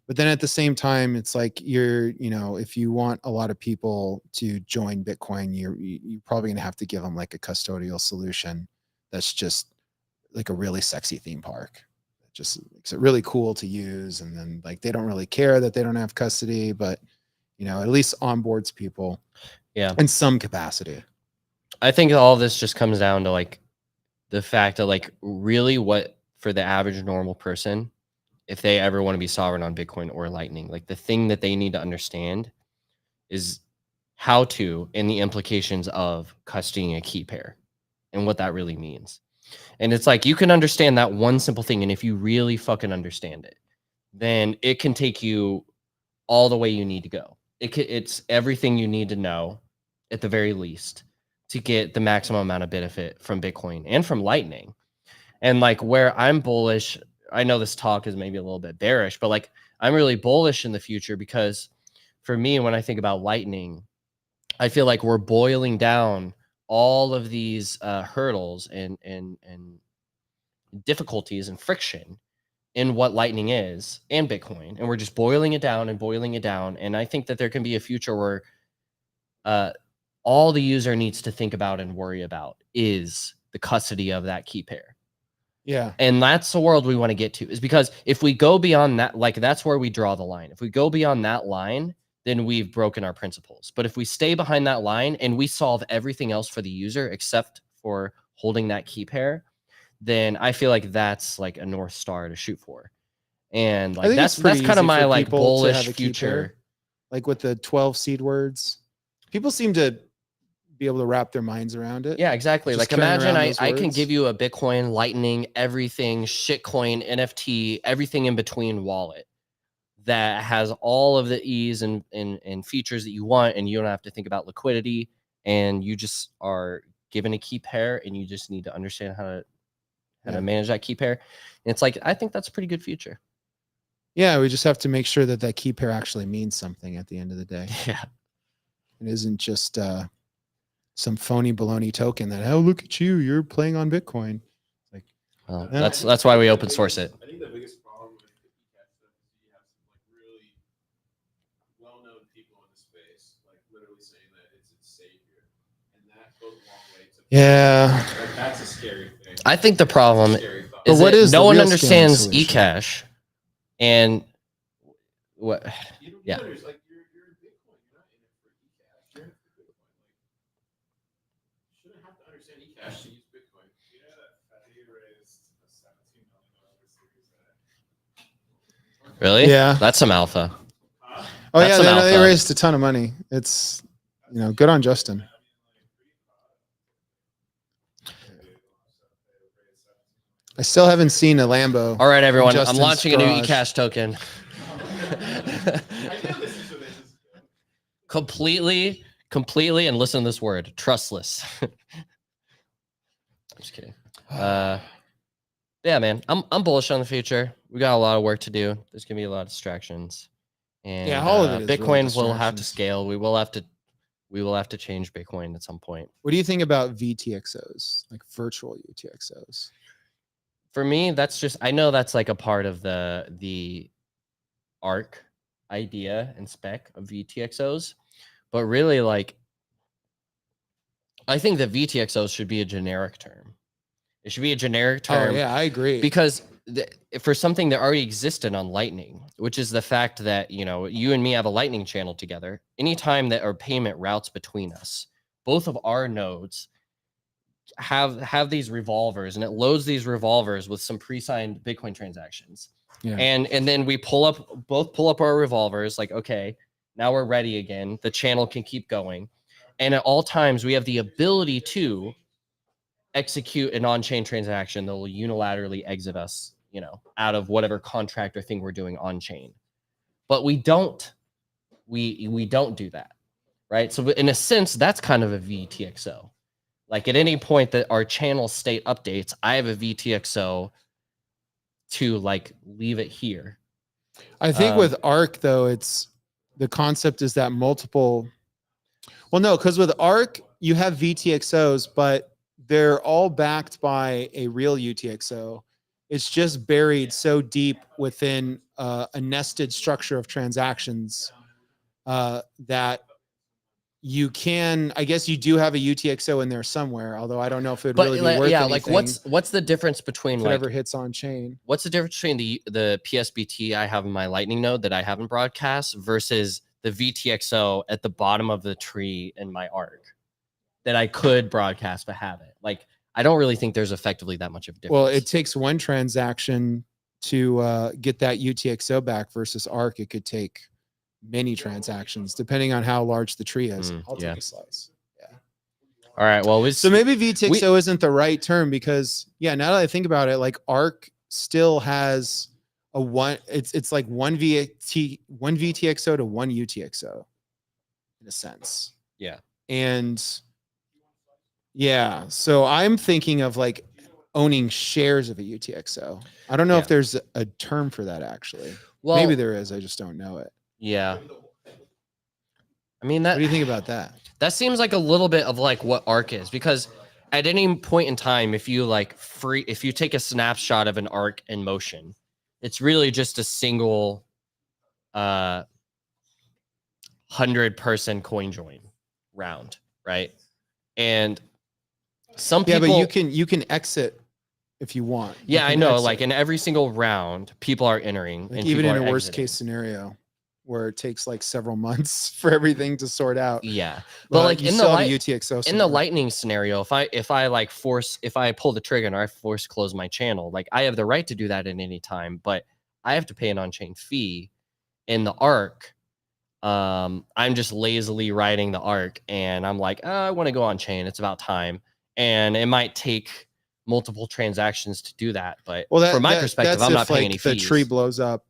But then at the same time, it's like you know, if you want a lot of people to join Bitcoin, you're probably gonna have to give them like a custodial solution that's just like a really sexy theme park. It just makes it really cool to use, and then like they don't really care that they don't have custody, but you know, at least onboards people, Yeah, in some capacity. I think all of this just comes down to like the fact that like really what for the average normal person, if they ever want to be sovereign on Bitcoin or Lightning, like the thing that they need to understand is how to and the implications of custodying a key pair and what that really means. And it's like you can understand that one simple thing, and if you really fucking understand it, then it can take you all the way you need to go. It's everything you need to know at the very least to get the maximum amount of benefit from Bitcoin and from Lightning. And like where I'm bullish, I know this talk is maybe a little bit bearish, but like I'm really bullish in the future because for me, when I think about Lightning, I feel like we're boiling down all of these hurdles and difficulties and friction in what Lightning is and Bitcoin, and we're just boiling it down and boiling it down. And I think that there can be a future where all the user needs to think about and worry about is the custody of that key pair. Yeah. And that's the world we want to get to, is because if we go beyond that, like that's where we draw the line. If we go beyond that line, then we've broken our principles. But if we stay behind that line and we solve everything else for the user except for holding that key pair, then I feel like that's like a North Star to shoot for. And like that's kind of my like bullish future. Like with the 12 seed words, people seem to be able to wrap their minds around it. Yeah, exactly. Just Like carrying imagine around those I can words. give you a Bitcoin, Lightning, everything, shitcoin, NFT, everything in between wallet that has all of the ease and features that you want, and you don't have to think about liquidity, and you just are given a key pair, and you just need to understand how to manage that key pair. And it's like I think that's a pretty good future. Yeah, we just have to make sure that that key pair actually means something at the end of the day. Yeah, it isn't just some phony baloney token that, oh, look at you, you're playing on Bitcoin. Like, well, that's why we open source it. I think the biggest problem with the eCash stuff is you have some like really well-known people in the space, like literally saying that it's its savior, and that goes a long way to. Yeah, like, that's a scary thing. I think the problem But what is no the one real understands scaling solution? eCash, and what? Yeah. Like you're in Bitcoin, you're not in it for eCash, you're in it for Bitcoin. Like, you shouldn't have to understand eCash to use Bitcoin. You know, Really? Yeah. That's some alpha. Oh That's yeah, some they alpha. raised a ton of money. It's good on Justin. I still haven't seen a Lambo. All right, everyone. I'm Justin's launching a new garage. eCash token. completely, and listen to this word, trustless. I'm just kidding. Yeah, man, I'm bullish on the future. We got a lot of work to do. There's gonna be a lot of distractions, and Yeah, all of it is really Bitcoin will have to distractions. scale. We will have to change Bitcoin at some point. What do you think about VTXOs, like virtual UTXOs? For me, that's just, I know that's like a part of the arc idea and spec of VTXOs, but really, like, I think that VTXOs should be a generic term. It should be a generic term. Oh yeah, I agree. Because for something that already existed on Lightning, which is the fact that, you and me have a Lightning channel together, anytime that our payment routes between us, both of our nodes have these revolvers, and it loads these revolvers with some pre-signed Bitcoin transactions. Yeah. And then we pull up our revolvers, like, okay, now we're ready again. The channel can keep going. And at all times, we have the ability to execute an on-chain transaction that will unilaterally exit us, out of whatever contract or thing we're doing on-chain. But we don't do that, right? So in a sense, that's kind of a VTXO. Like, at any point that our channel state updates, I have a VTXO to like leave it here. I think with ARC though, it's the concept is that multiple. Well, no, because with ARC you have VTXOs, but they're all backed by a real UTXO. It's just buried so deep within a nested structure of transactions that you can, I guess you do have a UTXO in there somewhere, although I don't know if it would really be worth anything. Like what's the difference between, if it ever hits on chain? What's the difference between the PSBT I have in my Lightning node that I haven't broadcast versus the VTXO at the bottom of the tree in my ARC that I could broadcast but haven't? Like, I don't really think there's effectively that much of a difference. Well, it takes one transaction to get that UTXO back versus ARC. It could take many transactions depending on how large the tree is. I'll take a slice. Yeah. All right. Well, so maybe VTXO isn't the right term because, yeah, now that I think about it, like ARC still has a one. It's like one VTXO to one UTXO in a sense. Yeah. And yeah, so I'm thinking of like owning shares of a UTXO. I don't know if there's a term for that actually. Well, maybe there is. I just don't know it. Yeah. I mean, what do you think about that? That seems like a little bit of like what ARC is, because at any point in time, if you take a snapshot of an ARC in motion, it's really just a single 100-person coin join round, right? And some people, but you can exit if you want. Yeah, I know. Exit. Like in every single round, people are entering, like, and even in a worst case scenario where it takes like several months for everything to sort out. Yeah, but like in the UTXO in the Lightning scenario, if I pull the trigger and I force close my channel, like I have the right to do that at any time, but I have to pay an on-chain fee. In the ARC, I'm just lazily riding the ARC, and I'm like, I want to go on chain. It's about time, and it might take multiple transactions to do that. But from my perspective, I'm not paying any fees. The tree blows up,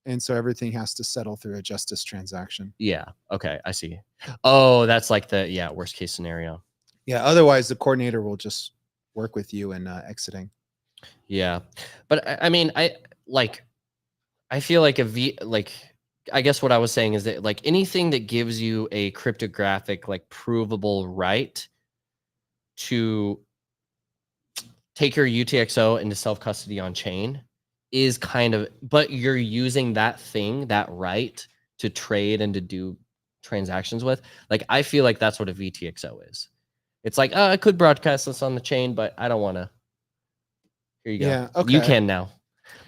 and so everything has to settle through a justice transaction. Yeah. Okay. I see. Oh, that's like the worst case scenario. Yeah. Otherwise, the coordinator will just work with you in exiting. Yeah, but I mean, I feel like I guess what I was saying is that like anything that gives you a cryptographic, like provable right to take your UTXO into self-custody on chain is kind of, but you're using that right to trade and to do transactions with. Like, I feel like that's what a VTXO is. It's like, I could broadcast this on the chain, but I don't want to. Here you go. Yeah, okay. You can now.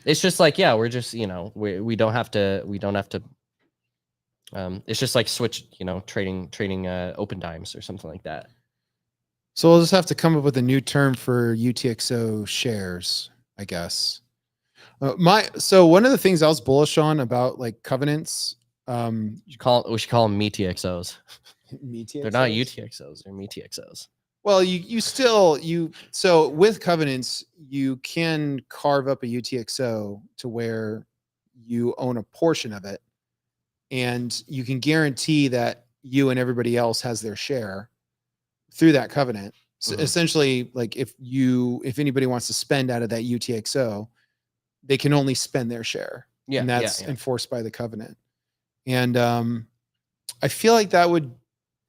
It's just like, we're just, we don't have to, it's just like switch, trading open dimes or something like that. So we'll just have to come up with a new term for UTXO shares, I guess. So one of the things I was bullish on about like covenants, We should call them METXOs. They're not UTXOs. They're METXOs. Well, so with covenants, you can carve up a UTXO to where you own a portion of it, and you can guarantee that you and everybody else has their share through that covenant. So essentially, like if anybody wants to spend out of that UTXO, they can only spend their share. Yeah, and that's enforced by the covenant. And I feel like that would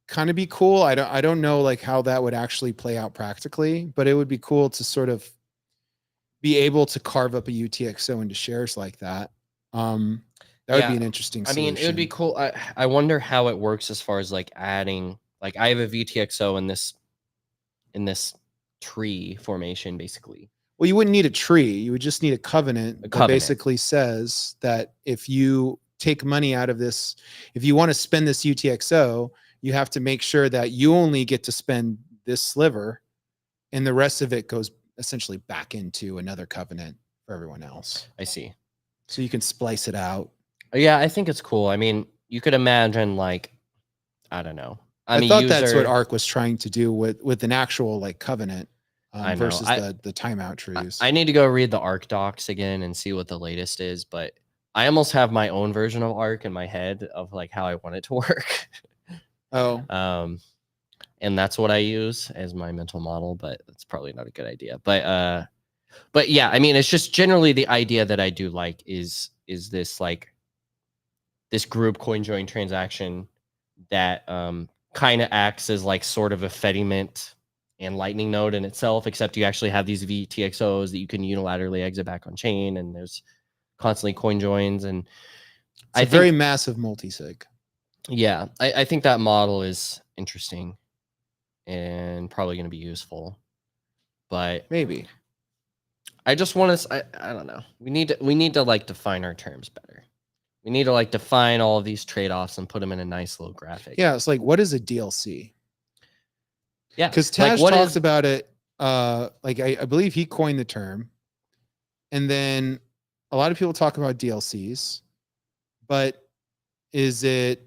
kind of be cool. I don't know like how that would actually play out practically, but it would be cool to sort of be able to carve up a UTXO into shares like that. That would be an interesting solution. I mean, it would be cool. I wonder how it works as far as like adding, like I have a VTXO in this tree formation, basically. Well, you wouldn't need a tree. You would just need a covenant that basically says that if you take money out of this, if you want to spend this UTXO, you have to make sure that you only get to spend this sliver and the rest of it goes essentially back into another covenant for everyone else. I see. So you can splice it out. Yeah, I think it's cool. I mean, you could imagine like, I don't know. I thought that's what ARC was trying to do with an actual like covenant versus the timeout trees. I need to go read the ARC docs again and see what the latest is, but I almost have my own version of ARC in my head of like how I want it to work. And that's what I use as my mental model, but that's probably not a good idea. But yeah, I mean, it's just generally the idea that I do like is this like this group coin join transaction that kind of acts as like sort of a Fediment and Lightning node in itself, except you actually have these VTXOs that you can unilaterally exit back on chain, and there's constantly coin joins, and it's a very massive multi-sig. Yeah, I think that model is interesting and probably going to be useful, but maybe I just want to. I don't know. We need to like define our terms better. We need to like define all of these trade-offs and put them in a nice little graphic. Yeah, it's like, what is a DLC? Yeah, because Taj talks about it. Like I believe he coined the term, and then a lot of people talk about DLCs, but is it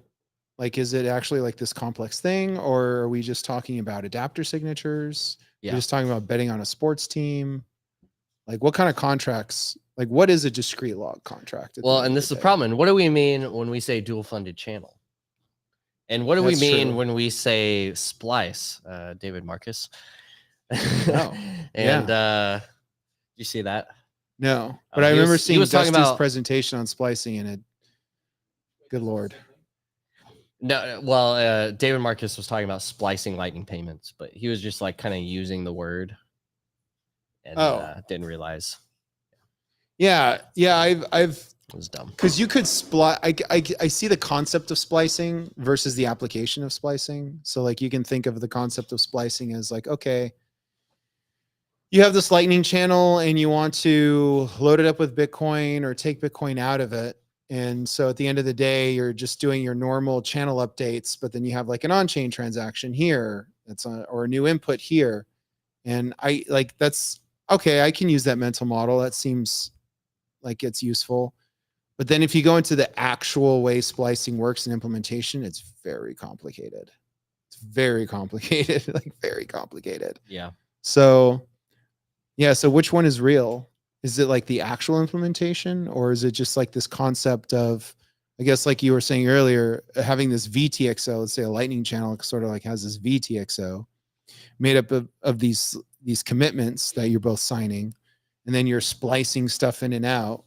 actually like this complex thing, or are we just talking about adapter signatures? Yeah, we're just talking about betting on a sports team. Like, what kind of contracts? Like, what is a discrete log contract? Well, and this is the problem. And what do we mean when we say dual funded channel? And what do we mean when we say splice, David Marcus? Oh, and you see that? No, but I remember seeing Dusty's presentation on splicing, and it. Good Lord. No, well, David Marcus was talking about splicing lightning payments, but he was just like kind of using the word, and didn't realize. Yeah, I've it was dumb because you could splice. I see the concept of splicing versus the application of splicing. So like you can think of the concept of splicing as like, okay, you have this lightning channel and you want to load it up with Bitcoin or take Bitcoin out of it. And so at the end of the day, you're just doing your normal channel updates, but then you have like an on-chain transaction here or a new input here. And I like, that's okay. I can use that mental model. That seems like it's useful. But then if you go into the actual way splicing works in implementation, it's very complicated. It's very complicated, like very complicated. Yeah. So which one is real? Is it like the actual implementation, or is it just like this concept of, I guess, like you were saying earlier, having this VTXO, let's say a lightning channel sort of like has this VTXO made up of these commitments that you're both signing, and then you're splicing stuff in and out.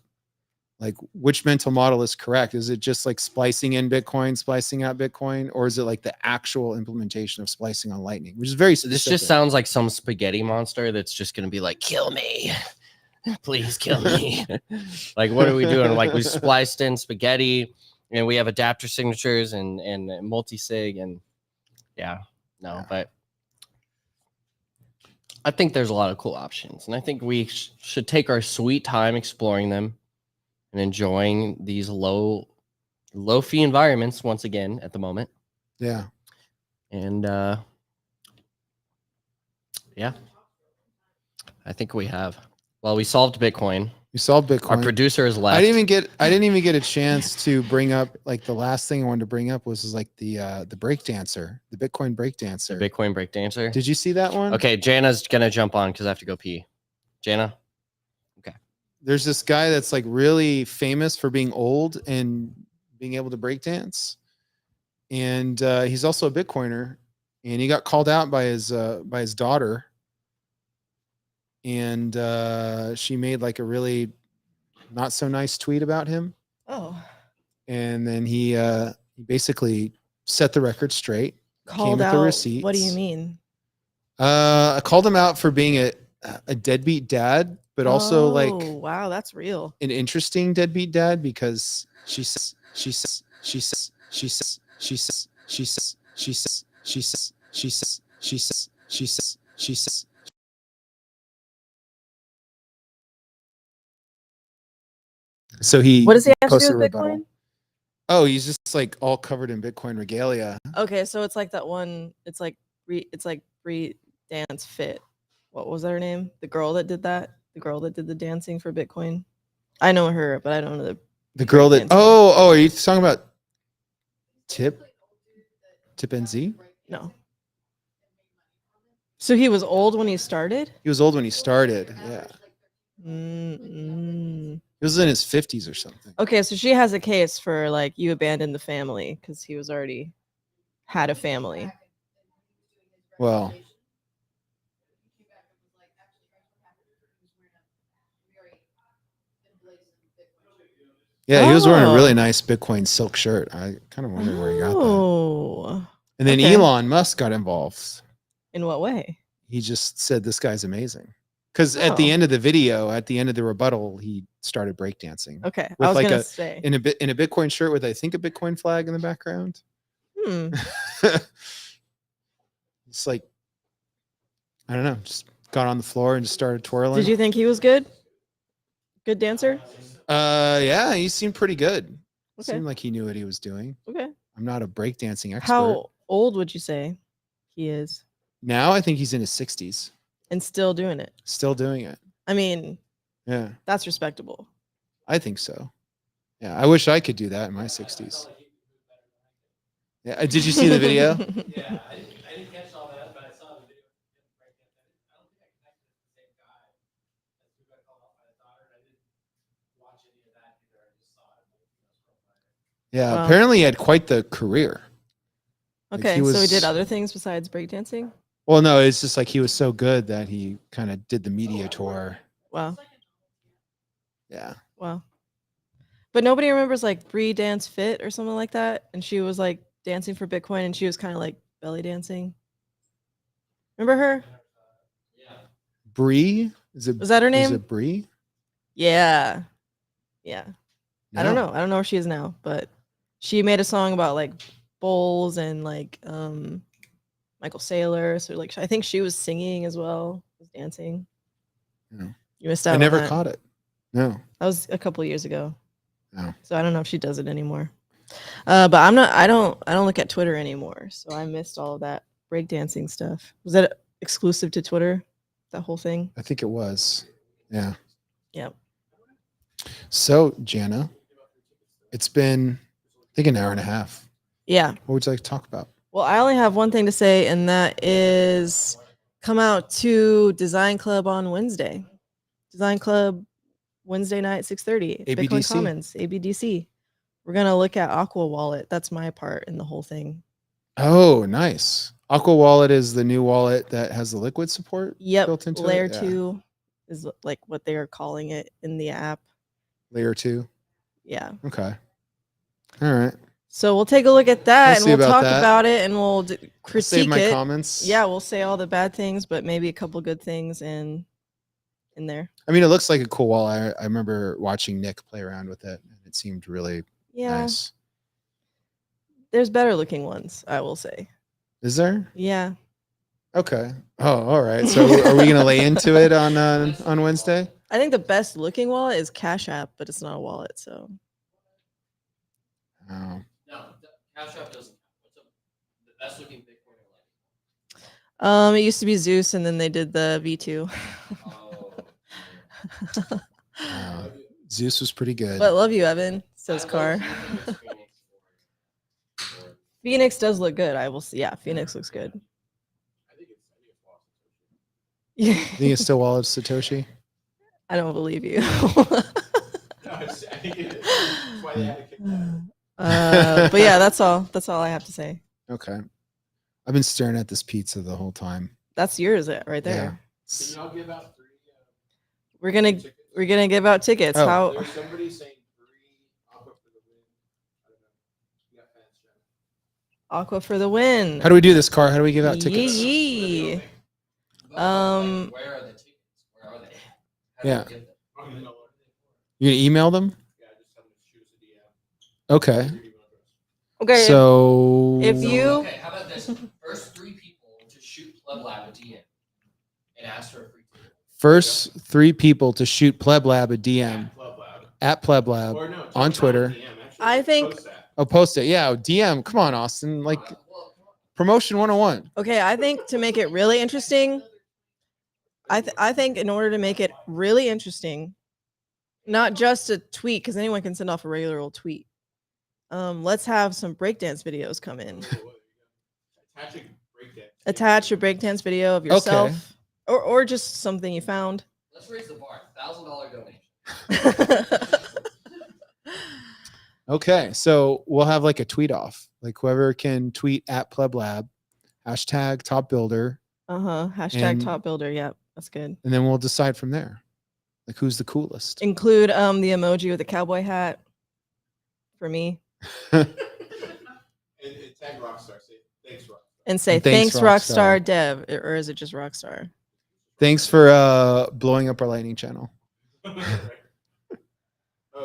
Like, which mental model is correct? Is it just like splicing in Bitcoin, splicing out Bitcoin, or is it like the actual implementation of splicing on Lightning, which is very specific? This just sounds like some spaghetti monster that's just going to be like, kill me. Please kill me. Like, what are we doing? Like, we spliced in spaghetti and we have adapter signatures and multi-sig and but I think there's a lot of cool options, and I think we should take our sweet time exploring them and enjoying these low fee environments once again at the moment. Yeah. And I think we have. Well, we solved Bitcoin. We solved Bitcoin. Our producer is left. I didn't even get a chance to bring up like the last thing I wanted to bring up was like the break dancer, the Bitcoin break dancer. The Bitcoin breakdancer. Did you see that one? Okay, Jana's gonna jump on because I have to go pee. Jana. There's this guy that's like really famous for being old and being able to break dance, and he's also a Bitcoiner, and he got called out by his daughter, and she made like a really not so nice tweet about him. Oh. And then he basically set the record straight. Called out. What do you mean? I called him out for being a deadbeat dad, but also like wow, that's real. an interesting deadbeat dad because she says. So he. What does he have to posted do a with rebuttal. Bitcoin? Oh, he's just like all covered in Bitcoin regalia. Okay, so it's like that one. It's like Bree Dance Fit. What was her name? The girl that did that. The girl that did the dancing for Bitcoin. I know her, but I don't know the girl that. breakdancing. Oh, are you talking about Tip NZ? No. So he was old when he started? He was old when he started. Yeah. Mm-mm. He was in his 50s or something. Okay, so she has a case for like you abandoned the family because he was already had a family. Well, yeah, he was wearing a really Oh. nice Bitcoin silk shirt. I kind of wonder where he got that. Oh. And then okay. Elon Musk got involved. In what way? He just said this guy's amazing. Because at the Oh. end of the video, at the end of the rebuttal, he started breakdancing. Okay, With I was like gonna a- say. In a Bitcoin shirt with I think a Bitcoin flag in the background. Hmm. It's like I don't know, just got on the floor and just started twirling. Did you think he was good? Good dancer? Yeah, he seemed pretty good. Okay. Seemed like he knew what he was doing. Okay. I'm not a breakdancing expert. How old would you say he is? Now I think he's in his 60s. And still doing it. Still doing it. I mean, Yeah, that's respectable. I think so. Yeah, I wish I could do that in my 60s. Yeah, did you see the video? Yeah, I didn't catch all that, but I saw the video. I don't think I connected with the same guy as who got called out by his daughter. I didn't watch any of that either. I just saw it. Yeah, Wow. apparently he had quite the career. Like, Okay, he so he was- did other things besides breakdancing? Well, no, it's just like he was so good that he kind of did the media tour. Wow. Yeah. Wow. But nobody remembers like Bree Dance Fit or something like that. And she was like dancing for Bitcoin and she was kind of like belly dancing. Remember her? Bree? Is it Was that her Is name? it Bree? Yeah. Yeah. I don't No. know. I don't know where she is now, but she made a song about like bowls and like Michael Saylor. So like I think she was singing as well, was dancing. No. You missed out I on never that. caught it. No. That was a couple of years ago. No. So I don't know if she does it anymore. But I don't look at Twitter anymore. So I missed all of that breakdancing stuff. Was that exclusive to Twitter? That whole thing? I think it was. Yeah. Yep. So, Jana, it's been, I think, an hour and a half. Yeah. What would you like to talk about? Well, I only have one thing to say, and that is come out to Design Club on Wednesday. Design Club Wednesday night, 6:30. Bitcoin ABDC? Commons, ABDC. We're gonna look at Aqua Wallet. That's my part in the whole thing. Oh, nice. Aqua Wallet is the new wallet that has the liquid support Yep. built into Layer it. Yeah. 2 is like what they are calling it in the app. Layer 2. Yeah. Okay. All right. So we'll take a look at that We'll and see we'll about talk that. about it and we'll I'll critique save my it. comments. Yeah, we'll say all the bad things, but maybe a couple good things in there. I mean, it looks like a cool wallet. I remember watching Nick play around with it, and it seemed really Yeah. nice. There's better looking ones, I will say. Is there? Yeah. Okay. Oh, all right. So, are we gonna lay into it on Wednesday? I think the best looking wallet is Cash App, but it's not a wallet, so Oh. No, Cash App doesn't. What's the best looking Bitcoin it used to be Zeus and then they did the V2. Oh. Wow. Zeus was pretty good. But love you, Evan, says Car. Phoenix does look good. I will see. Yeah, Phoenix looks good. I think it's FOSS. You think it's still Wallet Satoshi? I don't believe you. No, I think it is. That's why they had to kick that. But yeah, that's all. That's all I have to say. Okay. I've been staring at this pizza the whole time. That's yours right there. Can y'all give out 3 We're gonna tickets? give out tickets. Oh. How? There's somebody saying 3 Aqua for the win. I don't know. You got fans, Jen. Aqua for the win. How do we do this, Car? How do we give out tickets? Yee. Where are the tickets? Where are they? How do Yeah. we get them? I'm gonna know. You gonna email them? Yeah, just tell them to shoot us a DM. Okay. Your email address. Okay. So if you Okay, how about this? First 3 people to shoot PlebLab a DM and ask for a free ticket. first 3 people to shoot PlebLab a DM At PlebLab. at PlebLab. Or no, on not Twitter. DM, actually. I think- Post that. Oh, post it. Yeah, DM. Come on, Austin. Like promotion 101. okay, I think to make it really interesting, I think in order to make it really interesting, not just a tweet, because anyone can send off a regular old tweet. Let's have some breakdance videos come in. Attaching breakdance. Attach a breakdance video of yourself, or just something you found. Let's raise the bar. $1,000 donation. Okay, so we'll have like a tweet off. Like whoever can tweet at PlebLab, hashtag top builder, Hashtag And- top builder. Yep, that's good. and then we'll decide from there. Like who's the coolest. Include the emoji with the cowboy hat for me, And tag Rockstar. Say thanks, Rockstar. and say And thanks, thanks, Rockstar. Rockstar Dev, or is it just Rockstar? Thanks for blowing up our lightning channel. Oh,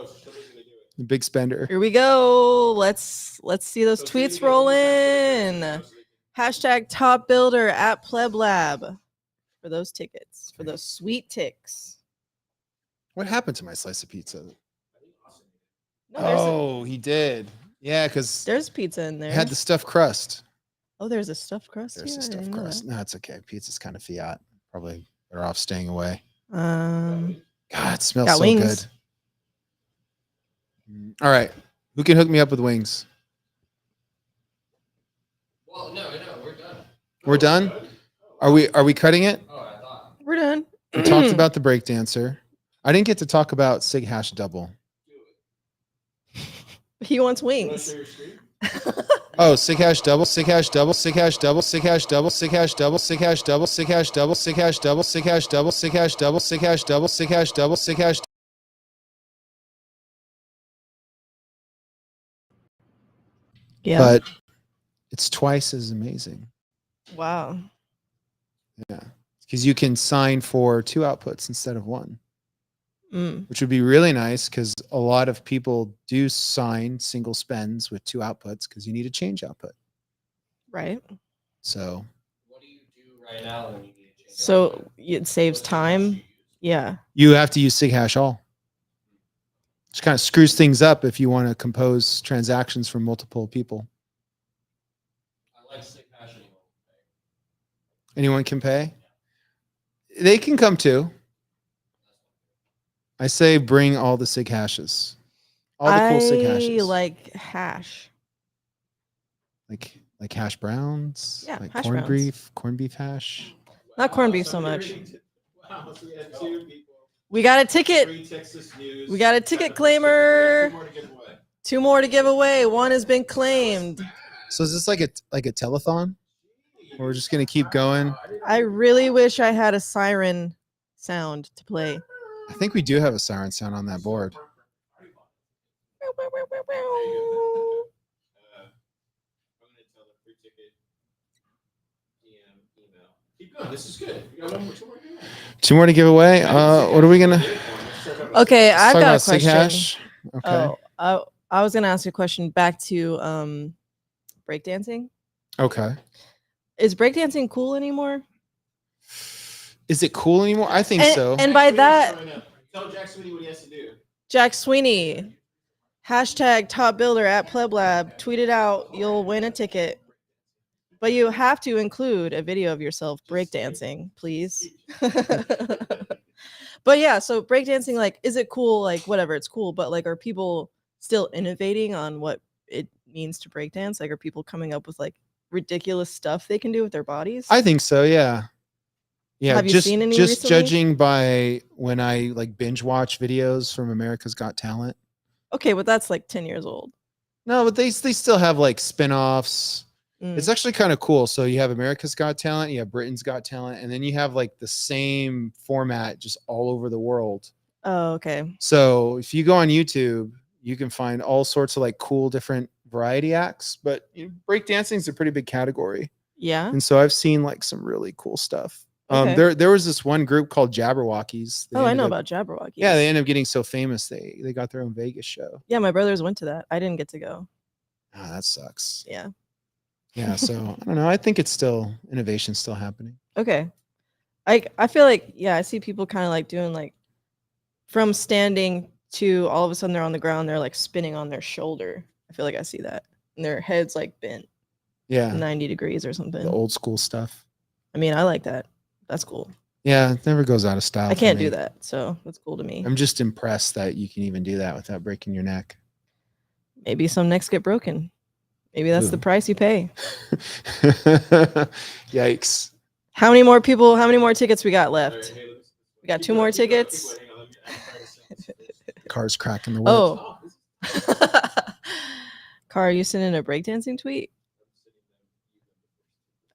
so somebody's gonna do it. The big spender. Here we go. Let's see those So tweets see you roll guys. in. Hashtag top builder at PlebLab for those tickets, for those sweet ticks. What happened to my slice of pizza? No, there's, Oh, he did. Yeah, because there's pizza in it there. had the stuffed crust. Oh, there's a stuffed crust. There's here? a I stuffed didn't know crust. No, it's okay. Pizza's kind of fiat. Probably better off staying away. that. God, it smells Got so wings. good. All right. Who can hook me up with wings? Well, no, we're done. We're done? Are we cutting it? Oh, I thought. We're done. We talked about the breakdancer. I didn't get to talk about Sig Hash Double. He wants You wanna wings. share your screen? Oh, Sig Hash Double, Sig Hash Double, Sig Hash Double, Sig Hash Double, Sig Hash Double, Sig Hash Double, Sig Hash Double, Sig Hash Double, Sig Hash Double, Sig Hash Double, Sig Hash Double, Sig Hash Double, Sig Hash. Yeah. But it's twice as amazing. Wow. Yeah. Because you can sign for 2 outputs instead of 1, Mm. which would be really nice because a lot of people do sign single spends with 2 outputs because you need a change output. Right. So What do you do right now when you need to change? So it saves time. Yeah. you have to use Sig Hash all. Which kind of screws things up if you want to compose transactions from multiple people. I like sick hash anymore. Anyone can pay. They can come too. I say bring all the Sig hashes. All the cool Sig hashes. I like hash. like hash browns. Yeah, like hash corned beef hash. Not corned beef so somebody much. already did- Wow, so we had 2 people. We got a ticket. 3 Texas News. We got a ticket 7 free tickets. claimer. 2 more to give away. 2 more to give away. 1 has been claimed. So is this like a telethon? Or we're just gonna keep going? I really wish I had a siren sound to play. I think we do have a siren sound on that board. I'm gonna tell the free ticket DM email. Keep going. This is good. You got 2 more to give away. 2 more to give away. What are we gonna Okay, I've talk got a about? Sig question. hash? Okay. Oh, I was gonna ask a question back to breakdancing. Okay. Is breakdancing cool anymore? Is it cool anymore? I think And, so. and by that, Tell Jack Sweeney what he has to do. Jack Sweeney, hashtag top builder at PlebLab, tweet it out. You'll win a ticket. But you have to include a video of yourself breakdancing, please. But yeah, so breakdancing, like, is it cool? Like, whatever, it's cool. But like, are people still innovating on what it means to breakdance? Like, are people coming up with like ridiculous stuff they can do with their bodies? I think so. Yeah. Yeah. Have you just seen any just recently? judging by when I like binge watch videos from America's Got Talent. Okay, but that's like 10 years old. No, but they still have like spin-offs. It's Mm. actually kind of cool. So you have America's Got Talent, you have Britain's Got Talent, and then you have like the same format just all over the world. Oh, okay. So if you go on YouTube, you can find all sorts of like cool different variety acts, but breakdancing is a pretty big category. Yeah. And so I've seen like some really cool stuff. Okay. There was this one group called Jabberwockies. They Oh, I ended know up- about Jabberwockies. Yeah, they ended up getting so famous they got their own Vegas show. Yeah, my brothers went to that. I didn't get to go. Ah, that sucks. Yeah. Yeah, so I don't know. I think it's still innovation's still happening. Okay. I feel like, yeah, I see people kind of like doing like from standing to all of a sudden they're on the ground, they're like spinning on their shoulder. I feel like I see that. And their head's like bent Yeah, 90 degrees or something. the old school stuff. I mean, I like that. That's cool. Yeah, it never goes out of style. I for can't me. do that. So that's cool to me. I'm just impressed that you can even do that without breaking your neck. Maybe some necks get broken. Maybe that's the Ooh. price you pay. Yikes. How many more people, how many more tickets we got left? We got 2 more tickets. Car's cracking the whip. Oh. Car, are you sending a breakdancing tweet?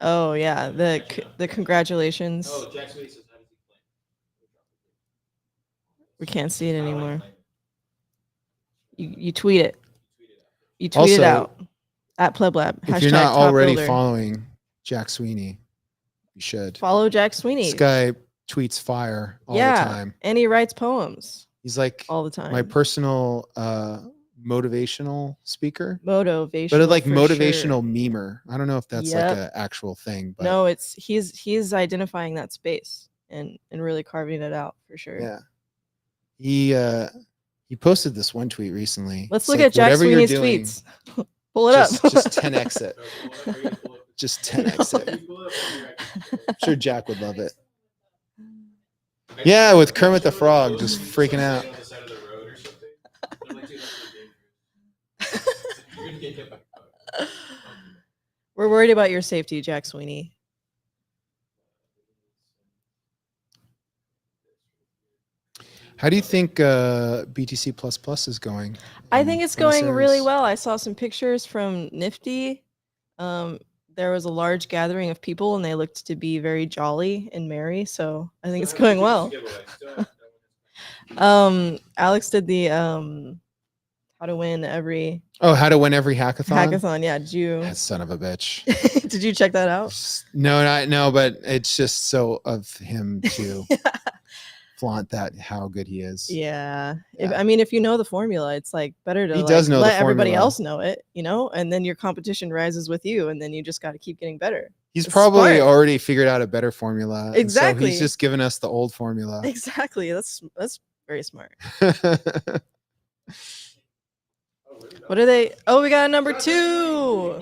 Oh yeah, the congratulations. Oh, Jack Sweeney says, how does he play? We can't see it anymore. You tweet it. You tweet Also, it out at PlebLab. If you're not Top already builder. following Jack Sweeney, you should. Follow Jack Sweeney. This guy tweets fire all the time. And he writes poems He's like all the time. my personal motivational speaker. Motivational. But like for motivational sure. memer. I don't know if that's Yep. like an actual thing. But No, it's he's identifying that space and really carving it out for sure. yeah. He posted this one tweet recently. Let's It's look like, at Jack whatever you're Sweeney's doing, tweets. Pull it up. Just 10x it. Just 10x it. I'm sure Jack would love it. Yeah, with Kermit the Frog just freaking out. On the side of the road or something. I'm like, dude, that's really dangerous. You're gonna get hit by a car. We're worried about your safety, Jack Sweeney. How do you think BTC++ is going? I in think it's Buenos going really Aires? well. I saw some pictures from Nifty. There was a large gathering of people and they looked to be very jolly and merry. So I think it's going well. Alex did the how to win every Oh, how to win every hackathon? hackathon. Yeah, did you That son of a bitch. did you check that out? No, but it's just so of him to flaunt that how good he is. Yeah. Yeah. I mean, if you know the formula, it's like better to He like, does know the let everybody formula. else know it, and then your competition rises with you, and then you just got to keep getting better. He's It's probably smart. already figured out a better formula. and so Exactly. he's just given us the old formula. Exactly. That's very smart. What are they? Oh, we got a number 2.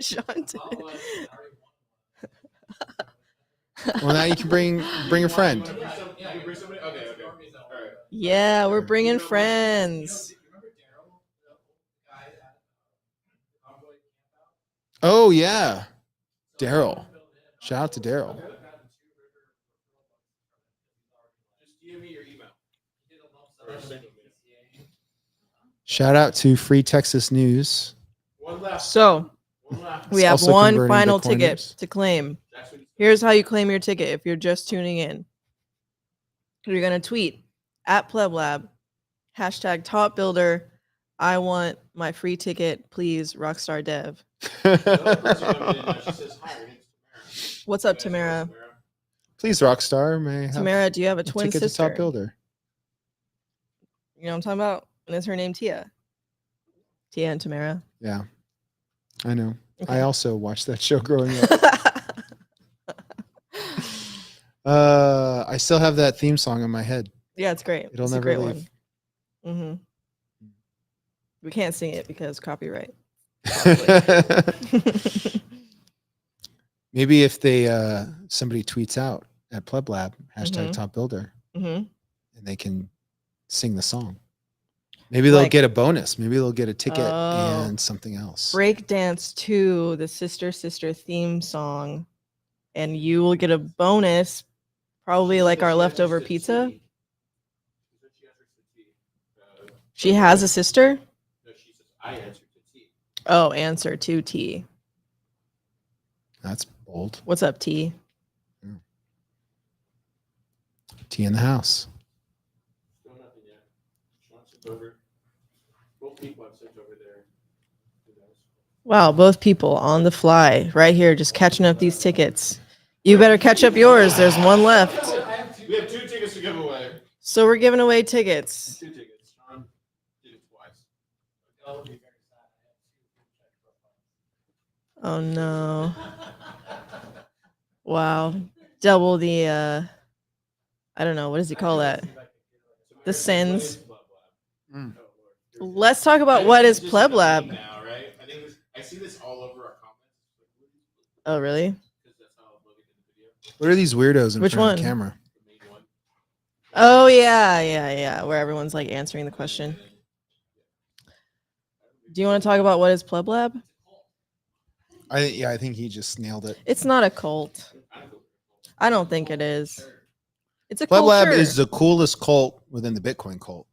Sean did. Well, now you can bring a friend. Yeah, we're bringing friends. Oh yeah, Daryl. Shout out to Daryl. Shout out to Free Texas News. So we It's have also one converting final Bitcoiners. ticket to claim. Here's how you claim your ticket if you're just tuning in. You're going to tweet at PlebLab, hashtag top builder. I want my free ticket, please, Rockstar Dev. What's up, Tamara? Please, Rockstar, may I have Tamara, do you have a a twin ticket to sister? Top Builder. You know what I'm talking about? And is her name Tia? Tia and Tamara. Yeah, I know. Okay. I also watched that show growing up. I still have that theme song in my head. Yeah, it's great. It'll It's never a great leave. one. Mm-hmm. We can't sing it because copyright. Maybe if they somebody tweets out at Pleb Lab, hashtag Mhm. Top Builder, hmm and they can sing the song. Maybe they'll Like- get a bonus. Maybe they'll get a ticket Oh. and something else. Breakdance to the Sister Sister theme song, and you will get a bonus, probably like our leftover pizza. She has a sister. No, she says I answer to T. Oh, answer to T. That's bold. What's up, T? Tea in the house. Still nothing yet. Sean sent over. Both people I've sent over there. Wow, both people on the fly, right here, just catching up these tickets. You better catch up yours. There's one left. We have 2 tickets to give away. So we're giving away tickets. 2 tickets. Sean did it twice. That would be very sad. Oh no. Wow. Double the I don't know, what does he call that? The sins. Mm. Let's talk about what is Pleb Lab. Now, right? I think I see this all over our comments. Oh really? Because that's how Logan did the video. What are these weirdos in Which front of the one? camera? The main one. Oh yeah, where everyone's like answering the question. Do you want to talk about what is Pleb Lab? I think he just nailed it. It's not a cult. I don't think it is. It's a Pleb Lab culture. is the coolest cult within the Bitcoin cult.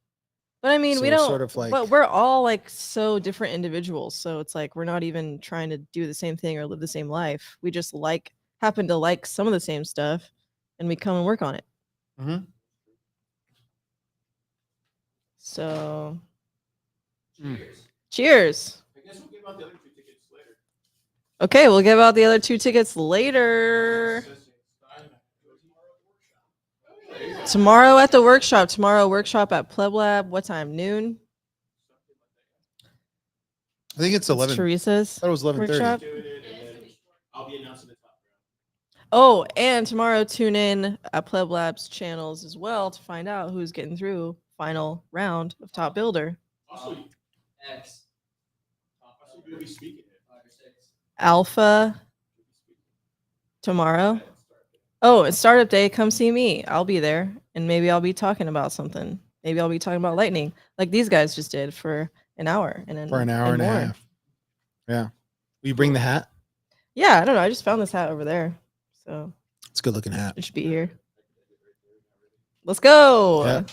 But I mean, So we it's don't. sort of like- but we're all like so different individuals. So it's like we're not even trying to do the same thing or live the same life. We just happen to like some of the same stuff, and we come and work on it. Mhm. So, Mm. cheers. I guess we'll give out the other 2 tickets later. Okay, we'll give out the other 2 tickets later. Tomorrow at the workshop. Tomorrow workshop at Pleb Lab. What time? Noon. I think it's It's 11. I Teresa's thought it was 11:30. workshop. I'll be announcing the top round. Oh, and tomorrow tune in at Pleb Lab's channels as well to find out who's getting through final round of Top Builder. Also, X. you'll be speaking it. 5 or 6. Alpha tomorrow. Oh, it's startup day. Come see me. I'll be there, and maybe I'll be talking about something. Maybe I'll be talking about lightning, like these guys just did for an hour and then For an hour and a more. half. Yeah. Will you bring the hat? Yeah, I don't know. I just found this hat over there, so It's a good looking hat. it should be here. Let's go. Yeah.